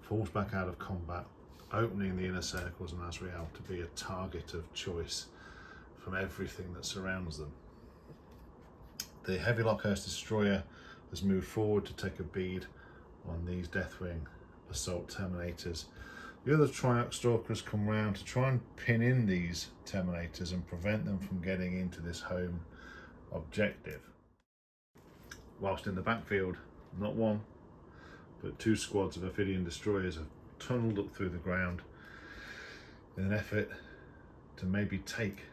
falls back out of combat, opening the inner circles and Azrael to be a target of choice from everything that surrounds them. The Heavy Lockhurst destroyer has moved forward to take a bead on these Deathwing assault terminators. The other Triarch Stalkers come round to try and pin in these terminators and prevent them from getting into this home objective. Whilst in the backfield, not one, but 2 squads of Ophidian destroyers have tunnelled up through the ground in an effort to maybe take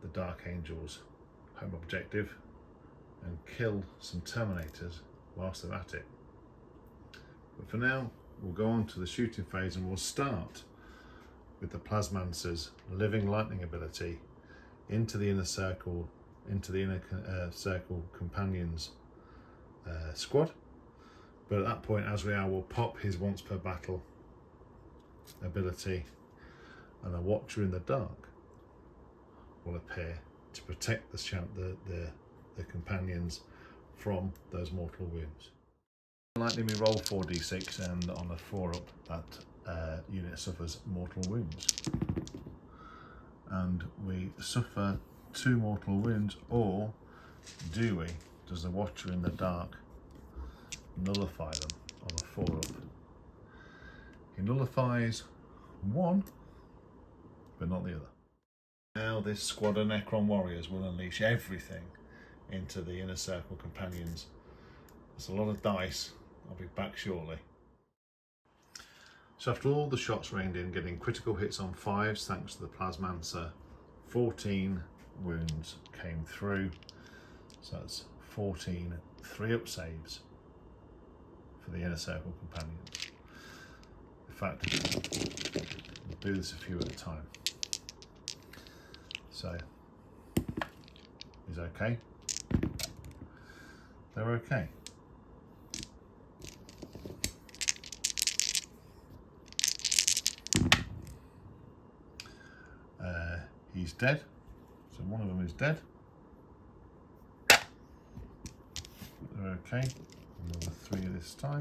the Dark Angels' home objective and kill some terminators whilst they're at it. But for now, we'll go on to the shooting phase, and we'll start with the Plasmancer's living lightning ability into the inner circle, circle companions squad. But at that point, Azrael will pop his once per battle ability, and a Watcher in the Dark will appear to protect the companions from those mortal wounds. Lightning, we roll 4d6, and on a 4 up, that unit suffers mortal wounds. And we suffer 2 mortal wounds, or do we? Does the Watcher in the Dark nullify them on a 4 up? He nullifies 1, but not the other. Now this squad of Necron warriors will unleash everything into the inner circle companions. It's a lot of dice. I'll be back shortly. So after all the shots rained in, getting critical hits on 5s thanks to the Plasmancer, 14 wounds came through. So that's 14 3-up saves for the inner circle companions. In fact, we'll do this a few at a time. So, he's okay. They're okay. He's dead. So one of them is dead. They're okay. Another 3 this time.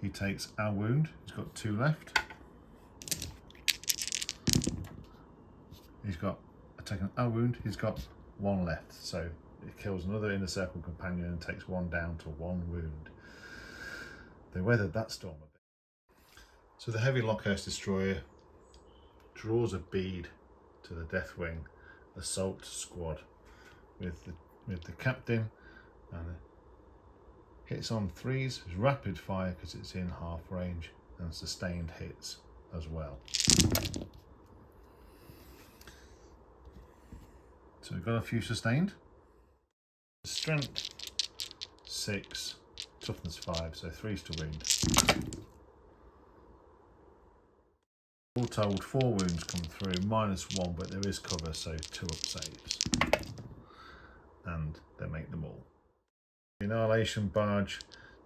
He takes our wound. He's got 2 left. He's got taken our wound. He's got 1 left. So it kills another inner circle companion and takes 1 down to 1 wound. They weathered that storm a bit. So the Heavy Lockhurst destroyer draws a bead to the Deathwing assault squad with the captain, and hits on 3s, it's rapid fire because it's in half range, and sustained hits as well. So we've got a few sustained. Strength 6, toughness 5, so 3s to wound. All told, 4 wounds come through, -1, but there is cover, so 2-up saves. And they make them all. The Annihilation barge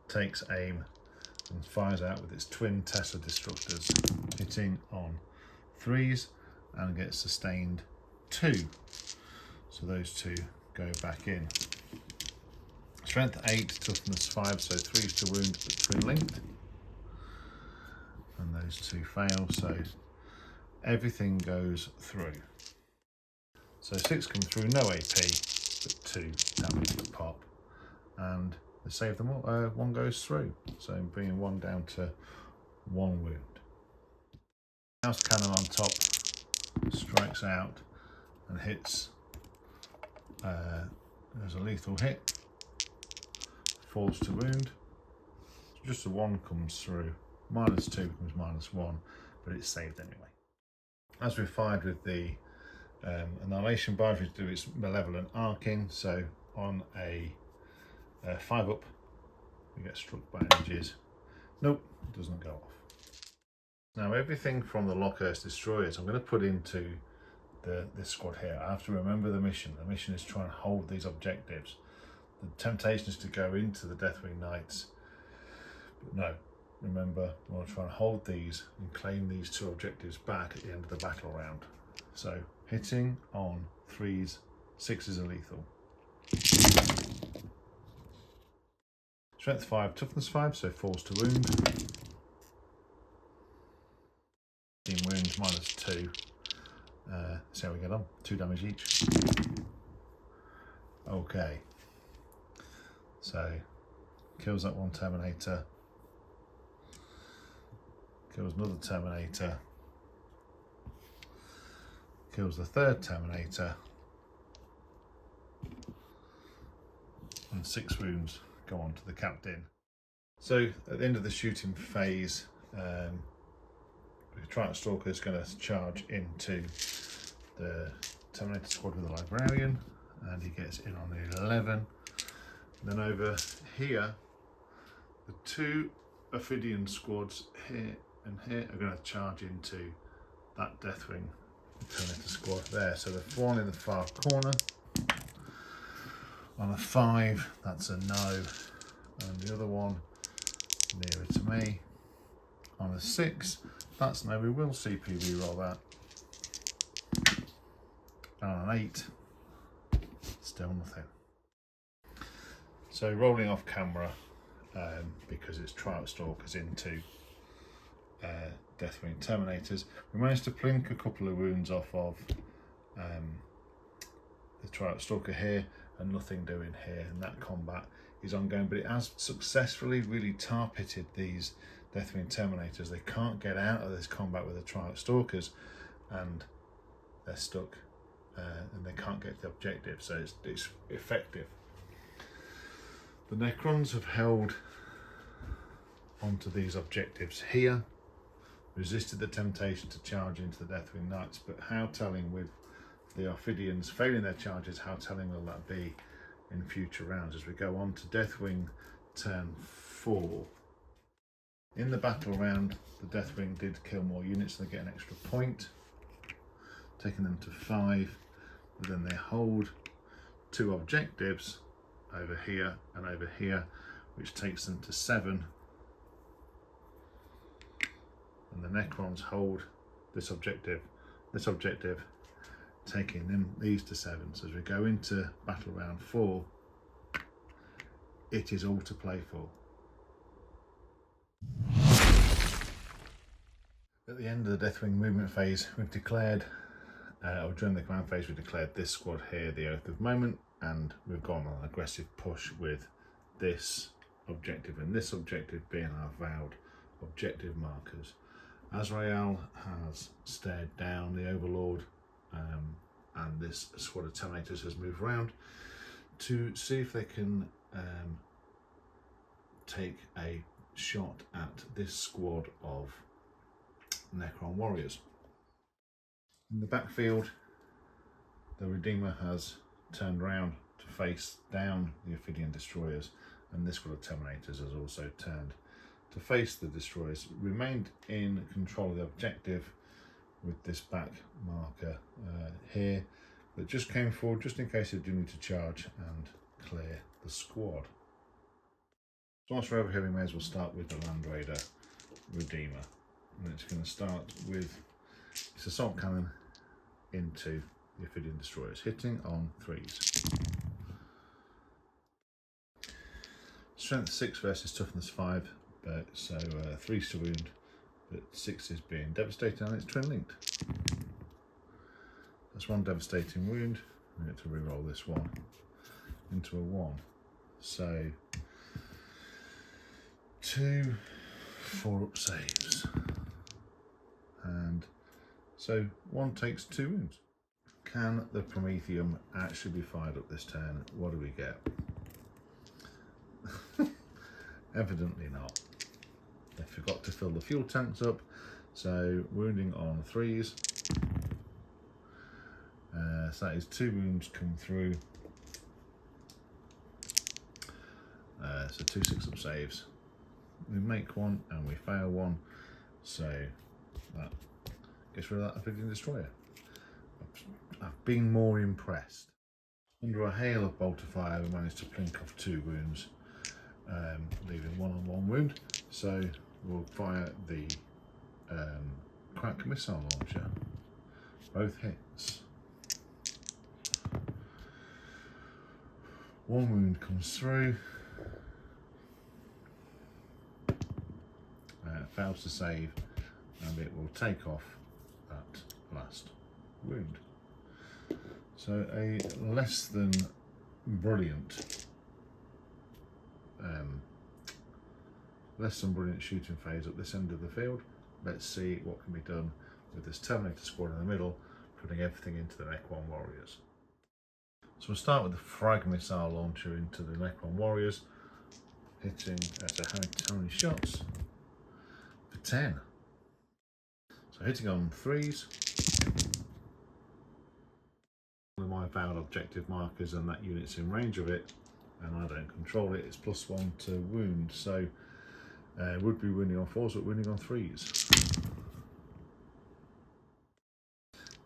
takes aim and fires out with its twin Tesla destructors, hitting on 3s and gets sustained 2. So those 2 go back in. Strength 8, toughness 5, so 3s to wound but twin linked. And those 2 fail, so everything goes through. So 6 come through, no AP, but 2 damage to pop, and they save them all. 1 goes through, so bringing 1 down to 1 wound. House cannon on top strikes out and hits. There's a lethal hit, 4s to wound. Just a 1 comes through, -2 becomes -1, but it's saved anyway. As we fired with the Annihilation Barge, we do its malevolent arcing, so on a 5 up we get struck by energies. Nope, it doesn't go off. Now everything from the Lockhurst destroyers I'm going to put into this squad here. I have to remember the mission. The mission is to try and hold these objectives. The temptation is to go into the Deathwing Knights, but no, remember, we want to try and hold these and claim these 2 objectives back at the end of the battle round. So hitting on 3s, 6s are lethal. Strength 5, toughness 5, so 4s to wound. 15 wounds minus 2. See how we get on. 2 damage each. Okay. So kills that one Terminator. Kills another Terminator. Kills the 3rd Terminator. And 6 wounds go on to the captain. So at the end of the shooting phase, the Triton Stalker is going to charge into the Terminator squad with the Librarian, and he gets in on the 11. Then over here, the 2 Ophidian squads here and here are going to charge into that Deathwing Terminator squad there. So the one in the far corner, on a 5, that's a no, and the other one nearer to me, on a 6, that's no, we will CPV roll that, and on an 8, still nothing. So rolling off camera, because it's Triton Stalkers into Deathwing Terminators, we managed to plink a couple of wounds off of the Triton Stalker here, and nothing doing here, and that combat is ongoing, but it has successfully really tar pitted these Deathwing Terminators. They can't get out of this combat with the Triton Stalkers, and they're stuck, and they can't get the objective, so it's effective. The Necrons have held onto these objectives here, resisted the temptation to charge into the Deathwing Knights, but how telling with the Ophidians failing their charges, how telling will that be in future rounds as we go on to Deathwing turn 4. In the battle round, the Deathwing did kill more units, so they get an extra point, taking them to 5, but then they hold 2 objectives over here and over here, which takes them to 7, and the Necrons hold this objective, taking them these to 7. So as we go into battle round 4, it is all to play for. At the end of the Deathwing movement phase, we've declared, or during the command phase, we declared this squad here the Oath of Moment, and we've gone on an aggressive push with this objective and this objective being our vowed objective markers. Azrael has stared down the Overlord, and this squad of Terminators has moved around to see if they can take a shot at this squad of Necron warriors. In the backfield, the Redeemer has turned round to face down the Ophidian destroyers, and this squad of Terminators has also turned to face the destroyers. Remained in control of the objective with this back marker here, but just came forward just in case they do need to charge and clear the squad. So whilst we're over here, we may as well start with the Land Raider Redeemer, and it's going to start with its assault cannon into the Ophidian destroyers, hitting on 3s. Strength 6 versus toughness 5, but so 3s to wound, but 6 is being devastated, and it's twin linked. That's 1 devastating wound. We get to reroll this one into a 1. So 2 4-up saves, and so 1 takes 2 wounds. Can the Prometheum actually be fired up this turn? What do we get? Evidently not. They forgot to fill the fuel tanks up, so wounding on 3s, So that is 2 wounds come through. So 2 6-up saves. We make 1 and we fail 1. So that gets rid of that Ophidian Destroyer. I've been more impressed. Under a hail of bolter fire, we managed to plink off 2 wounds, leaving 1 on 1 wound. So we'll fire the crack missile launcher. Both hits. 1 wound comes through. Fails to save, and it will take off that last wound. So a less than brilliant shooting phase up this end of the field. Let's see what can be done with this Terminator squad in the middle, putting everything into the Necron warriors. So we'll start with the frag missile launcher into the Necron warriors, hitting how many shots? For 10. So hitting on 3s. One of my vowed objective markers, and that unit's in range of it, and I don't control it. It's +1 to wound, so would be wounding on 4s, but wounding on 3s.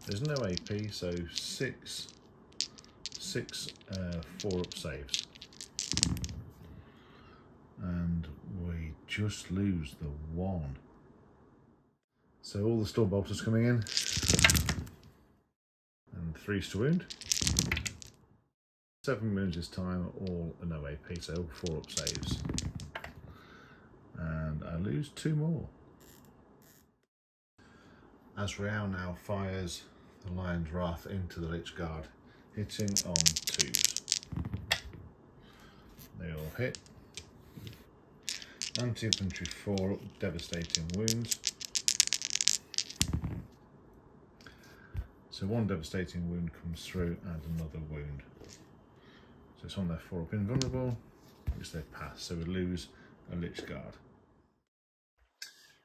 There's no AP, so 6 4-up saves. And we just lose the 1. So all the storm bolters coming in, and 3s to wound. 7 wounds this time, all a no AP, so all 4-up saves. And I lose 2 more. Azrael now fires the Lion's Wrath into the Lich Guard, hitting on 2s. They all hit. Anti-infantry 4-up, devastating wounds. So 1 devastating wound comes through and another wound. So it's on their 4-up invulnerable, which they pass, so we lose a Lich Guard.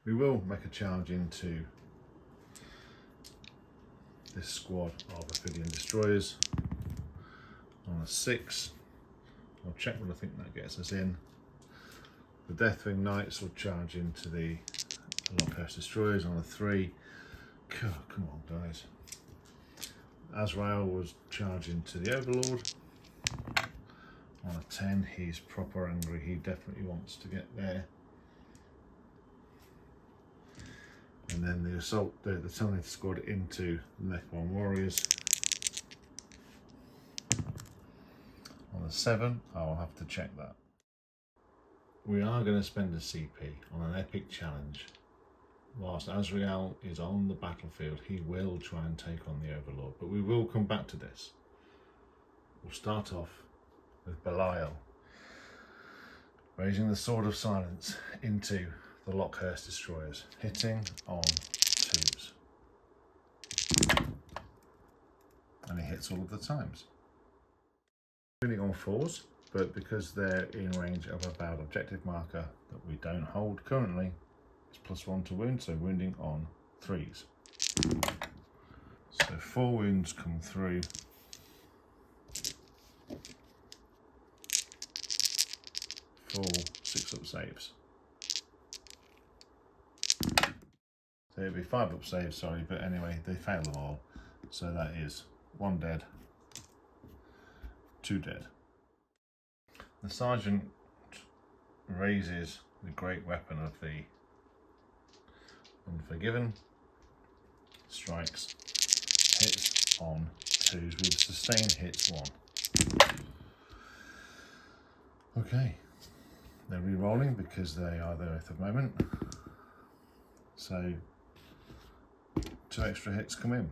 We will make a charge into this squad of Ophidian Destroyers on a 6. I'll check what I think that gets us in. The Deathwing Knights will charge into the Lockhurst Destroyers on a 3. God, come on, guys. Azrael was charging to the Overlord on a 10. He's proper angry. He definitely wants to get there. And then the assault, the Terminator squad into the Necron warriors on a 7. I'll have to check that. We are going to spend a CP on an epic challenge. Whilst Azrael is on the battlefield, he will try and take on the Overlord, but we will come back to this. We'll start off with Belial raising the Sword of Silence into the Lockhurst Destroyers, hitting on 2s. And he hits all of the times. Wounding on 4s, but because they're in range of a vowed objective marker that we don't hold currently, it's +1 to wound, so wounding on 3s. So 4 wounds come through. 4 6-up saves. So it'd be 5-up saves, sorry, but anyway, they fail them all. So that is 1 dead, 2 dead. The Sergeant raises the great weapon of the Unforgiven, strikes, hits on 2s with sustained hits 1. Okay, they're re-rolling because they are there at the moment. So 2 extra hits come in.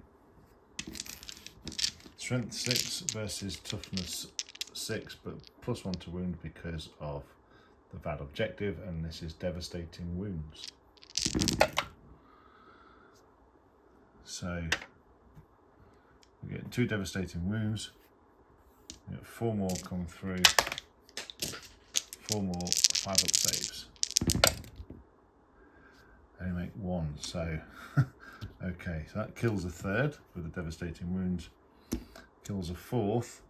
Strength 6 versus toughness 6, but +1 to wound because of the VAD objective, and this is devastating wounds. So we get 2 devastating wounds. We get 4 more come through. 4 more 5-up saves. And we make 1. So okay, so that kills a 3rd with the devastating wounds. kills a fourth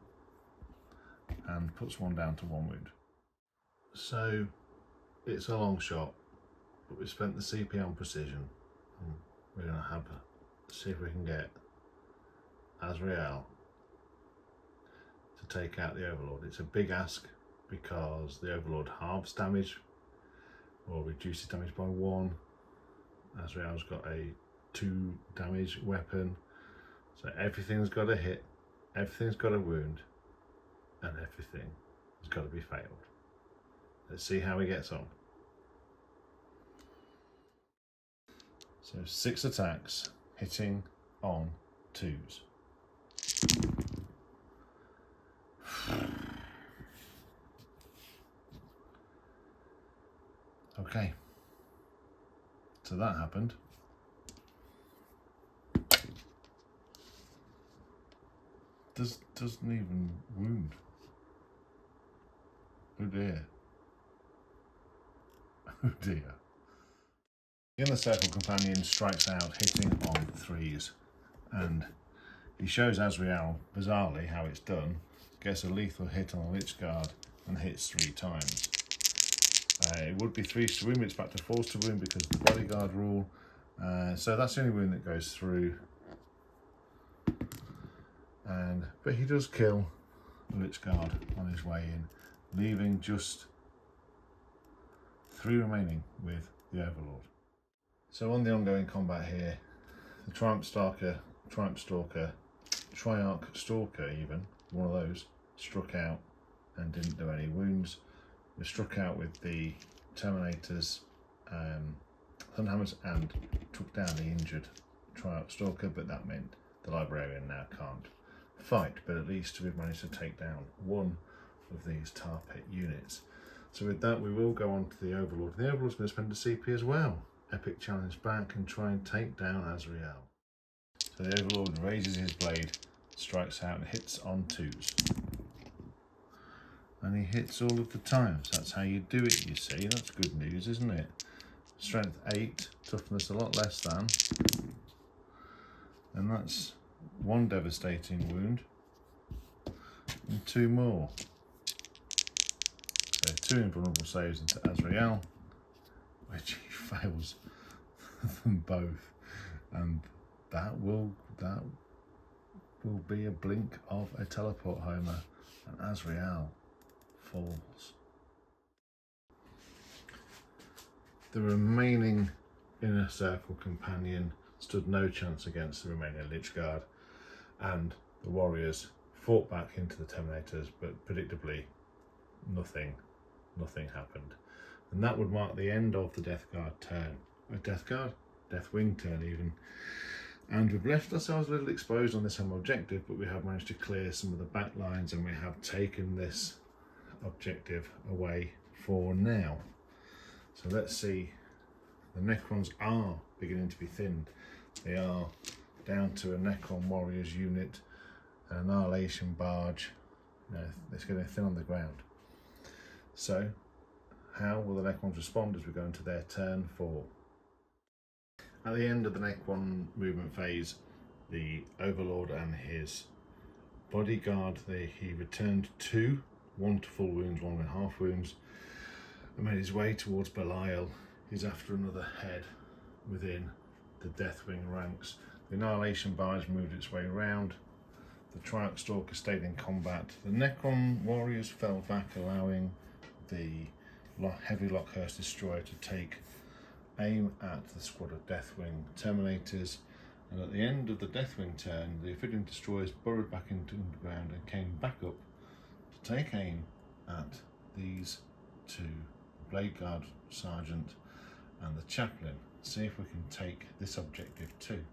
and puts one down to 1 wound. So it's a long shot, but we spent the CP on precision. We're going to see if we can get Azrael to take out the Overlord. It's a big ask because the Overlord halves damage or reduces damage by 1. Azrael's got a 2 damage weapon, so everything's got a hit, everything's got a wound, and everything has got to be failed. Let's see how he gets on. So 6 attacks, hitting on 2s. Okay, so that happened. Doesn't even wound. Oh dear. Oh dear. The inner circle companion strikes out, hitting on 3s, and he shows Azrael bizarrely how it's done. Gets a lethal hit on a Lich Guard and hits 3 times. It would be 3s to wound, but it's back to 4s to wound because of the bodyguard rule. So that's the only wound that goes through. But he does kill the Lich Guard on his way in, leaving just 3 remaining with the Overlord. So on the ongoing combat here, the Triumph Stalker, Triarch Stalker even, one of those, struck out and didn't do any wounds. We struck out with the Terminators, Thunderhammers, and took down the injured Triarch Stalker, but that meant the Librarian now can't fight, but at least we've managed to take down one of these tar pit units. So with that, we will go on to the Overlord. The Overlord's going to spend a CP as well. Epic challenge back and try and take down Azrael. So the Overlord raises his blade, strikes out and hits on 2s. And he hits all of the times. That's how you do it, you see. That's good news, isn't it? Strength 8, toughness a lot less than. And that's 1 devastating wound and 2 more. So 2 invulnerable saves into Azrael, which he fails them both, and that will be a blink of a teleport homer, and Azrael falls. The remaining inner circle companion stood no chance against the remaining Lich Guard, and the warriors fought back into the Terminators, but predictably nothing happened. And that would mark the end of the Deathwing turn even. And we've left ourselves a little exposed on this home objective, but we have managed to clear some of the back lines and we have taken this objective away for now. So let's see, the Necrons are beginning to be thinned. They are down to a Necron Warriors unit, an Annihilation Barge. It's getting thin on the ground. So how will the Necrons respond as we go into their turn 4? At the end of the Necron movement phase, the Overlord and his bodyguard, he returned 2, 1 to full wounds, 1 with half wounds, and made his way towards Belial. He's after another head within the Deathwing ranks. The Annihilation Barge moved its way around. The Triarch Stalker stayed in combat. The Necron Warriors fell back, allowing the heavy Lockhurst Destroyer to take aim at the squad of Deathwing Terminators, and at the end of the Deathwing turn, the Ophidian Destroyers burrowed back into the ground and came back up to take aim at these 2, the Blade Guard Sergeant and the Chaplain. See if we can take this objective too.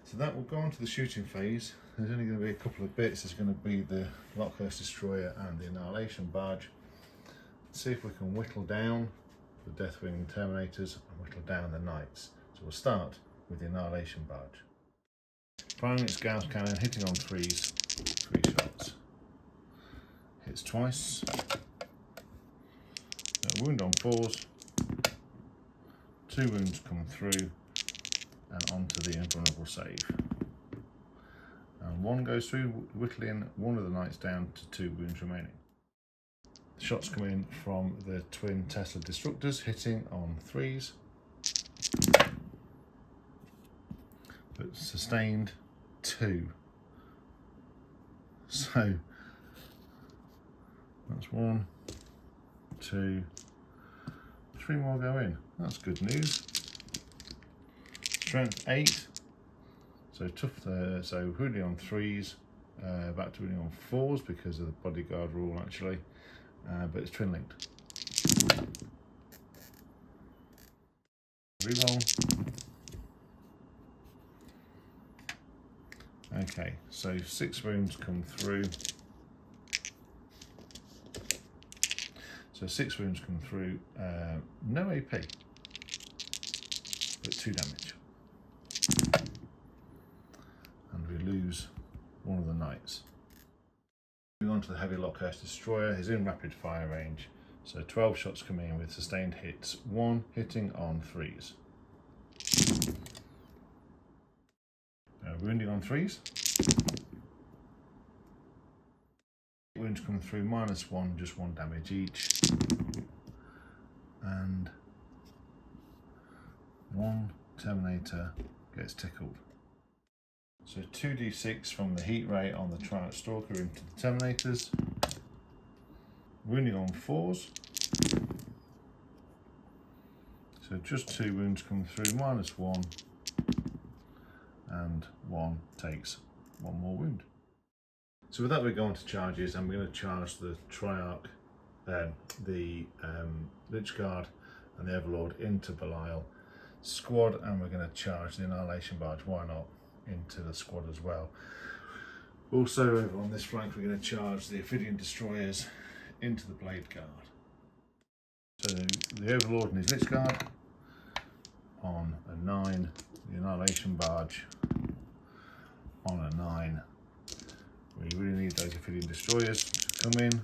So that will go on to the shooting phase. There's only going to be a couple of bits. There's going to be the Lockhurst Destroyer and the Annihilation Barge. See if we can whittle down the Deathwing Terminators and whittle down the Knights. So we'll start with the Annihilation Barge. Firing its Gauss cannon, hitting on 3s, 3 shots. Hits twice. A wound on 4s. 2 wounds come through and onto the invulnerable save. And one goes through, whittling one of the knights down to 2 wounds remaining. The shots come in from the twin Tesla destructors, hitting on 3s, but sustained 2. So that's 1, 2, 3 more go in. That's good news. Strength 8. So tough. So wounding on 3s, back to wounding on 4s because of the bodyguard rule actually, but it's twin linked. Reroll. Okay, so 6 wounds come through. So 6 wounds come through, no AP, but 2 damage. And we lose one of the knights. Moving on to the heavy Lockhurst destroyer, he's in rapid fire range. So 12 shots coming in with sustained hits, 1 hitting on 3s. Wounding on 3s. Wounds come through, -1, just 1 damage each. And 1 Terminator gets tickled. So 2d6 from the heat ray on the Triumph Stalker into the Terminators. Wounding on 4s. So just 2 wounds come through, -1. And 1 takes 1 more wound. So with that, we're going to charges, and we're going to charge the Triarch, the Lich Guard and the Overlord into Belial squad, and we're going to charge the Annihilation Barge, why not, into the squad as well. Also over on this flank, we're going to charge the Ophidian Destroyers into the Blade Guard. So the Overlord and his Lich Guard on a 9, the Annihilation Barge on a 9. We really need those Ophidian Destroyers to come in,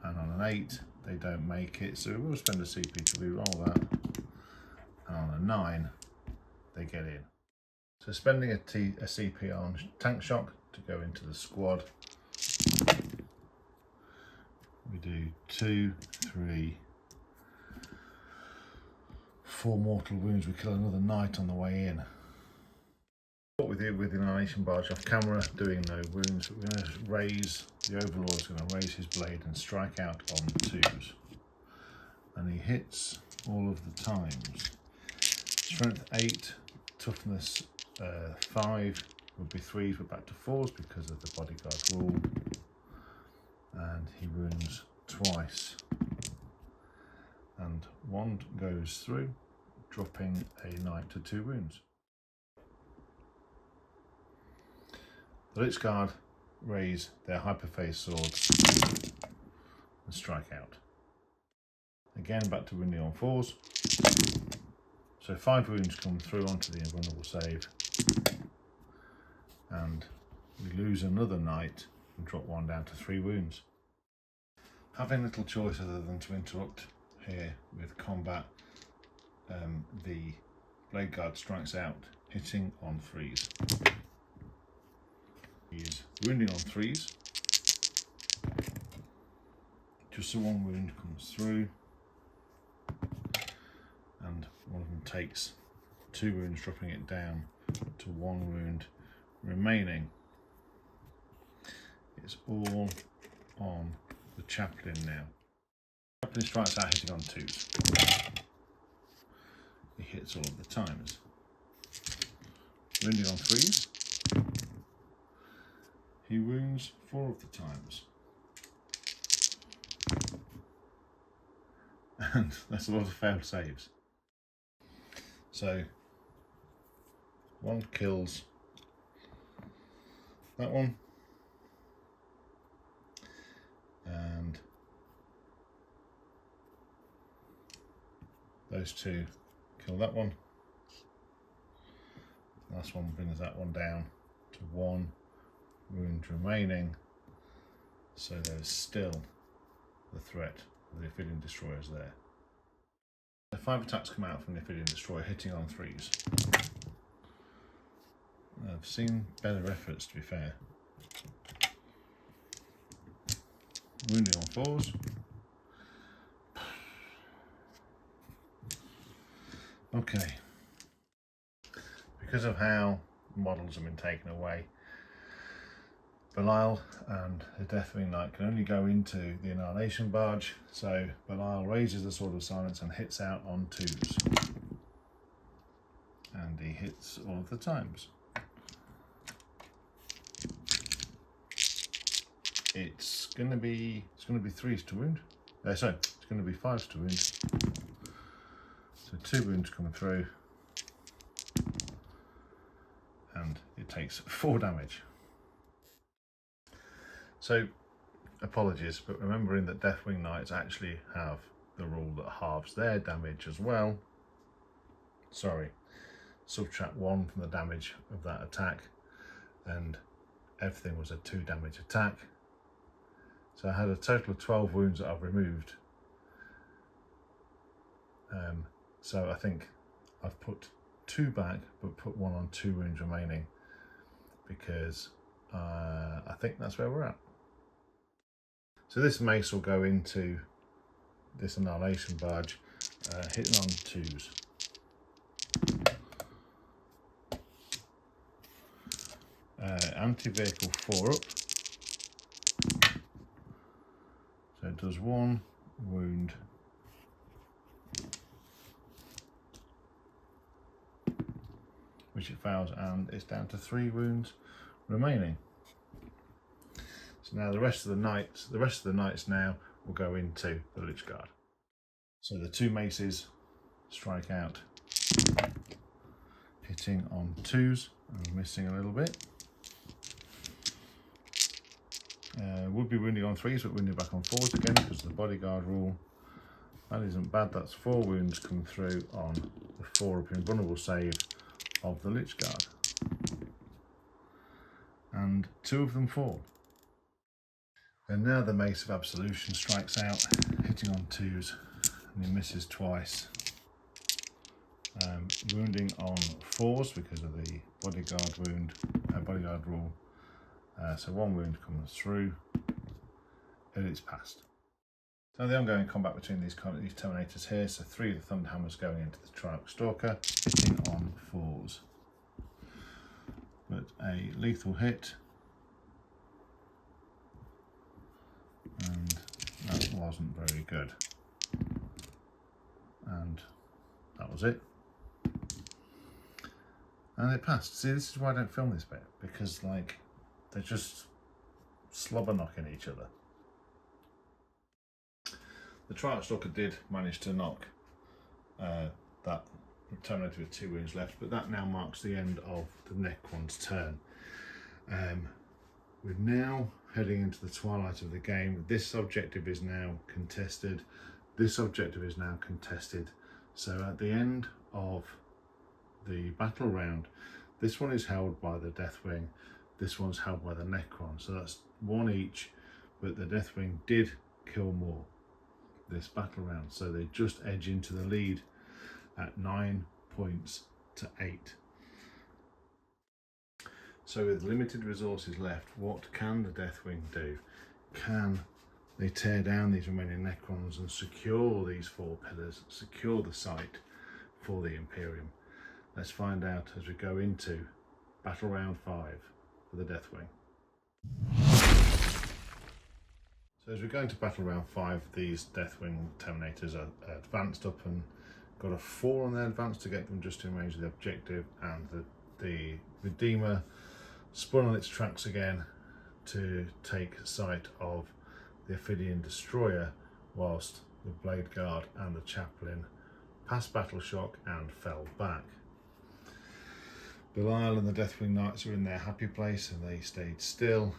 and on an 8 they don't make it, so we will spend a CP to re-roll that, and on a 9 they get in. So spending a CP on Tank Shock to go into the squad, we do 2, 3, 4 mortal wounds. We kill another knight on the way in. What we did with the Annihilation Barge off camera, doing no wounds, we're going to raise, the Overlord's going to raise his blade and strike out on 2s. And he hits all of the times. Strength 8, toughness 5, would be 3s, but back to 4s because of the bodyguard rule. And he wounds twice. And 1 goes through, dropping a knight to 2 wounds. The Lich Guard raise their hyperphase swords and strike out. Again, back to wounding on 4s. So 5 wounds come through onto the invulnerable save, and we lose another knight and drop 1 down to 3 wounds. Having little choice other than to interrupt here with combat, the Blade Guard strikes out, hitting on 3s. He's wounding on 3s. Just the 1 wound comes through, and one of them takes 2 wounds, dropping it down to 1 wound remaining. It's all on the Chaplain now. Chaplain strikes out, hitting on 2s. He hits all of the times. Wounding on 3s. He wounds 4 of the times. And that's a lot of failed saves. So 1 kills that one, and those 2 kill that one. Last one brings that one down to 1 wound remaining, so there's still the threat of the Ophidian Destroyers there. The 5 attacks come out from the Ophidian Destroyer, hitting on 3s. I've seen better efforts, to be fair. Wounding on 4s. Okay. Because of how models have been taken away, Belial and the Deathwing Knight can only go into the Annihilation Barge, so Belial raises the Sword of Silence and hits out on 2s. And he hits all of the times. It's going to be 3s to wound. Sorry, it's going to be 5s to wound. So 2 wounds coming through, and it takes 4 damage. So, apologies, but remembering that Deathwing Knights actually have the rule that halves their damage as well. Sorry, subtract 1 from the damage of that attack, and everything was a 2 damage attack. So I had a total of 12 wounds that I've removed. So I think I've put 2 back, but put 1 on 2 wounds remaining, because I think that's where we're at. So this mace will go into this Annihilation Barge, hitting on 2s. Anti-vehicle 4 up. So it does 1 wound. Which it fails, and it's down to 3 wounds remaining. So now the rest of the knights now will go into the Lich Guard. So the 2 maces strike out, hitting on 2s and missing a little bit. Would be wounding on 3s, but wounding back on 4s again because of the bodyguard rule. That isn't bad. That's 4 wounds come through on the 4 up invulnerable save of the Lich Guard, and 2 of them fall. And now the Mace of Absolution strikes out, hitting on 2s, and he misses twice. Wounding on 4s because of the bodyguard rule. So 1 wound comes through, and it's passed. So the ongoing combat between these Terminators here. So 3 of the Thunderhammers going into the Triarch Stalker, hitting on 4s. But a lethal hit, and that wasn't very good. And that was it. And it passed. See, this is why I don't film this bit, because like they're just slobber knocking each other. The Triarch Stalker did manage to knock that Terminator with 2 wounds left, but that now marks the end of the Necron's turn. We're now heading into the twilight of the game. This objective is now contested. This objective is now contested. So at the end of the battle round, this one is held by the Deathwing, this one's held by the Necron. So that's 1 each, but the Deathwing did kill more this battle round, so they just edge into the lead at 9 points to 8. So with limited resources left, what can the Deathwing do? Can they tear down these remaining Necrons and secure these 4 pillars, secure the site for the Imperium? Let's find out as we go into battle round 5 for the Deathwing. So as we go into battle round 5, these Deathwing Terminators are advanced up and got a 4 on their advance to get them just in range of the objective, and the Redeemer spun on its tracks again to take sight of the Ophidian Destroyer, whilst the Blade Guard and the Chaplain passed battle shock and fell back. Belial and the Deathwing Knights are in their happy place and they stayed still.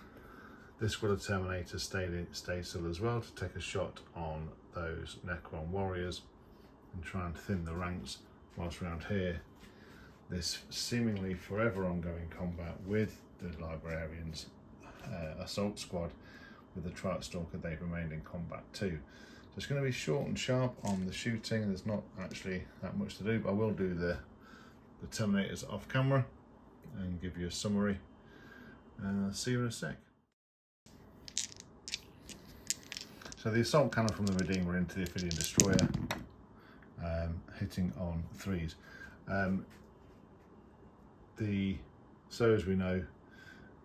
This squad of Terminators stayed still as well to take a shot on those Necron warriors and try and thin the ranks, whilst around here this seemingly forever ongoing combat with the Librarians assault squad with the Triarch Stalker. They've remained in combat too. So it's going to be short and sharp on the shooting. There's not actually that much to do, but I will do the Terminators off camera and give you a summary. See you in a sec. So the assault cannon from the Redeemer into the Ophidian Destroyer, hitting on 3s. So as we know,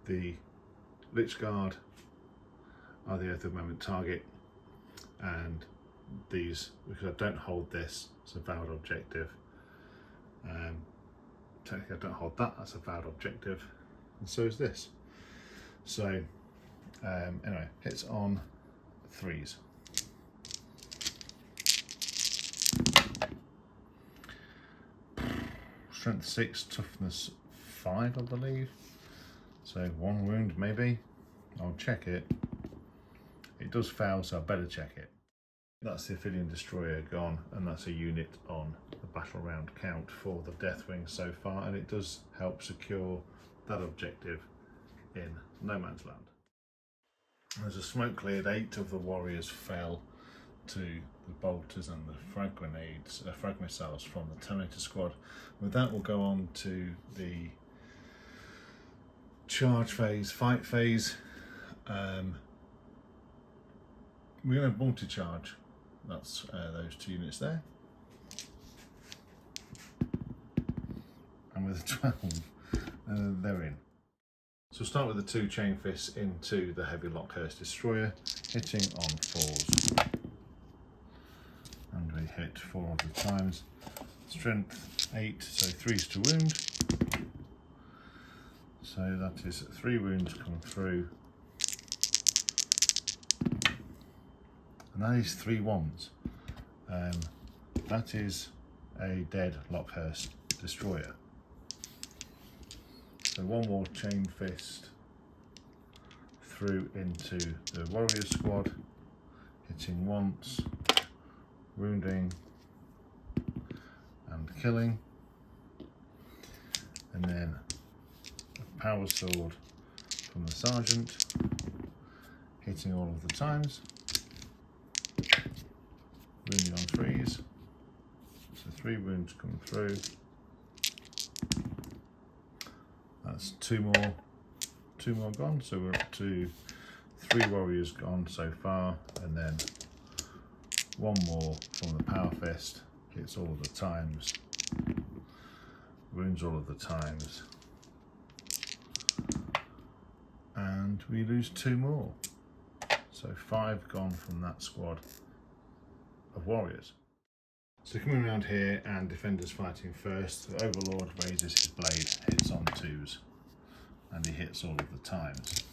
the Lich Guard are the Oath of Moment target, and these, because I don't hold this, it's a vowed objective. Technically I don't hold that, that's a vowed objective, and so is this. So anyway, hits on 3s. Strength 6, toughness 5, I believe. So 1 wound maybe. I'll check it. It does fail, so I better check it. That's the Ophidian Destroyer gone, and that's a unit on the battle round count for the Deathwing so far, and it does help secure that objective in no man's land. As a smoke cleared, 8 of the warriors fell to the bolters and the frag grenades, frag missiles from the Terminator squad. With that, we'll go on to the charge phase, fight phase. We're going to multi-charge. That's those 2 units there. And with a 12, they're in. So we'll start with the 2 chain fists into the heavy Lockhurst Destroyer, hitting on 4s. And we hit 4 of the times. Strength 8, so 3s to wound. So that is 3 wounds coming through. And that is 3 ones. That is a dead Lockhurst Destroyer. So 1 more chain fist through into the warrior squad, hitting once, wounding and killing. And then a power sword from the sergeant, hitting all of the times. Wounding on 3s, so 3 wounds come through. That's 2 more gone, so we're up to 3 warriors gone so far, and then 1 more from the power fist, hits all of the times, wounds all of the times, and we lose 2 more. So 5 gone from that squad of warriors. So coming around here, and defenders fighting first, the Overlord raises his blade, hits on 2s, and he hits all of the times.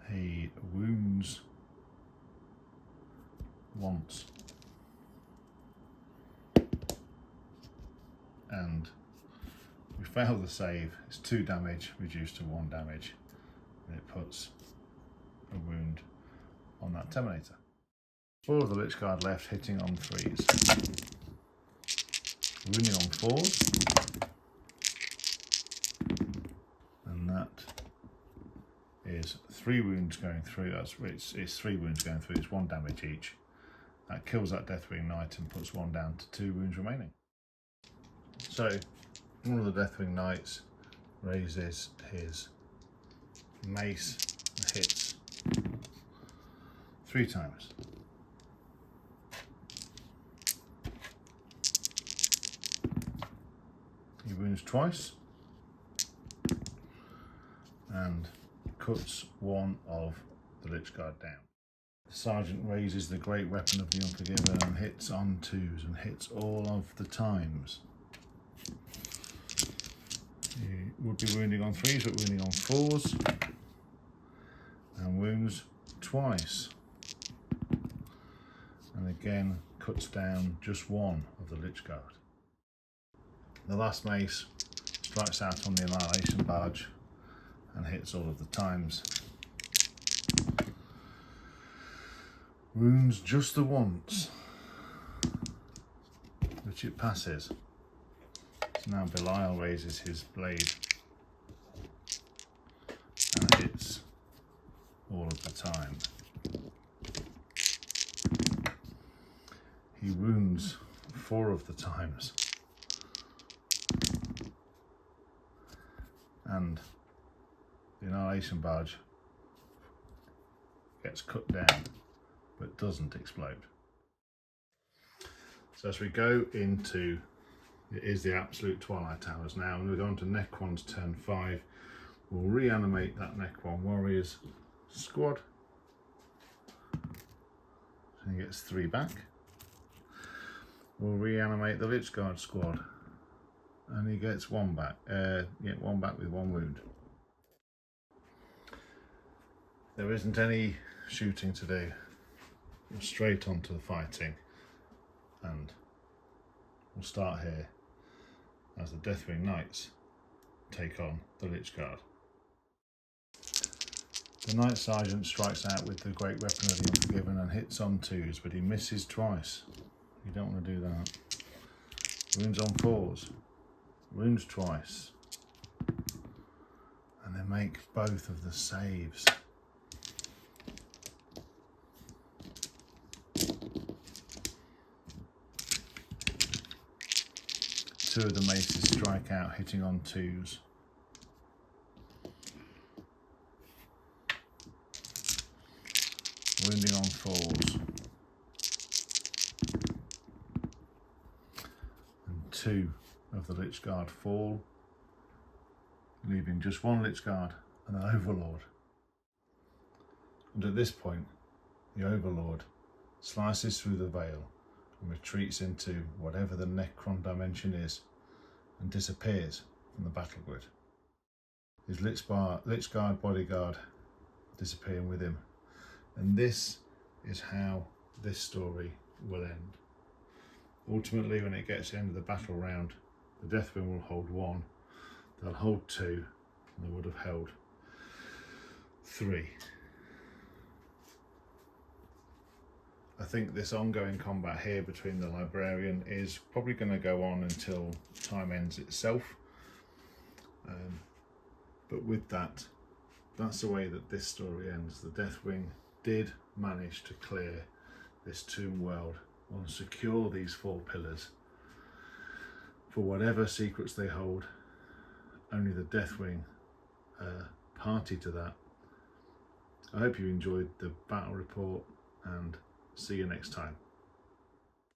He wounds once, and we fail the save. It's 2 damage reduced to 1 damage, and it puts a wound on that Terminator. 4 of the Lich Guard left, hitting on 3s. Wounding on 4s. And that is 3 wounds going through. It's 3 wounds going through, it's 1 damage each. That kills that Deathwing Knight and puts 1 down to 2 wounds remaining. So, one of the Deathwing Knights raises his mace and hits 3 times. He wounds twice and cuts 1 of the Lich Guard down. The Sergeant raises the great weapon of the Unforgiven and hits on 2s and hits all of the times. He would be wounding on 3s, but wounding on 4s, and wounds twice. And again cuts down just 1 of the Lich Guard. The last mace strikes out on the Annihilation Barge and hits all of the times. Wounds just the once, which it passes. So now Belial raises his blade and hits all of the time. He wounds 4 of the times. and the Annihilation Barge gets cut down but doesn't explode. So as we go into, it is the absolute Twilight Towers now, and we're going to Necron's turn 5. We'll reanimate that Necron Warriors squad. So he gets 3 back. We'll reanimate the Lich Guard squad, and he gets 1 back. 1 back with 1 wound. There isn't any shooting to do. We're straight onto the fighting, and we'll start here as the Deathwing Knights take on the Lich Guard. The Knight Sergeant strikes out with the great weapon of the Unforgiven and hits on 2s, but he misses twice. You don't want to do that. Wounds on 4s, wounds twice, and they make both of the saves. Two of the maces strike out, hitting on 2s. Wounding on 4s. And 2 of the Lich Guard fall, leaving just 1 Lich Guard and an Overlord. And at this point, the Overlord slices through the veil and retreats into whatever the Necron dimension is and disappears from the battle grid. His Lich Guard bodyguard disappearing with him. And this is how this story will end. Ultimately, when it gets to the end of the battle round, the Deathwing will hold 1, they'll hold 2, and they would have held 3. I think this ongoing combat here between the Librarian is probably going to go on until time ends itself. But with that, that's the way that this story ends. The Deathwing did manage to clear this tomb world and secure these 4 pillars for whatever secrets they hold. Only the Deathwing party to that. I hope you enjoyed the battle report, and see you next time.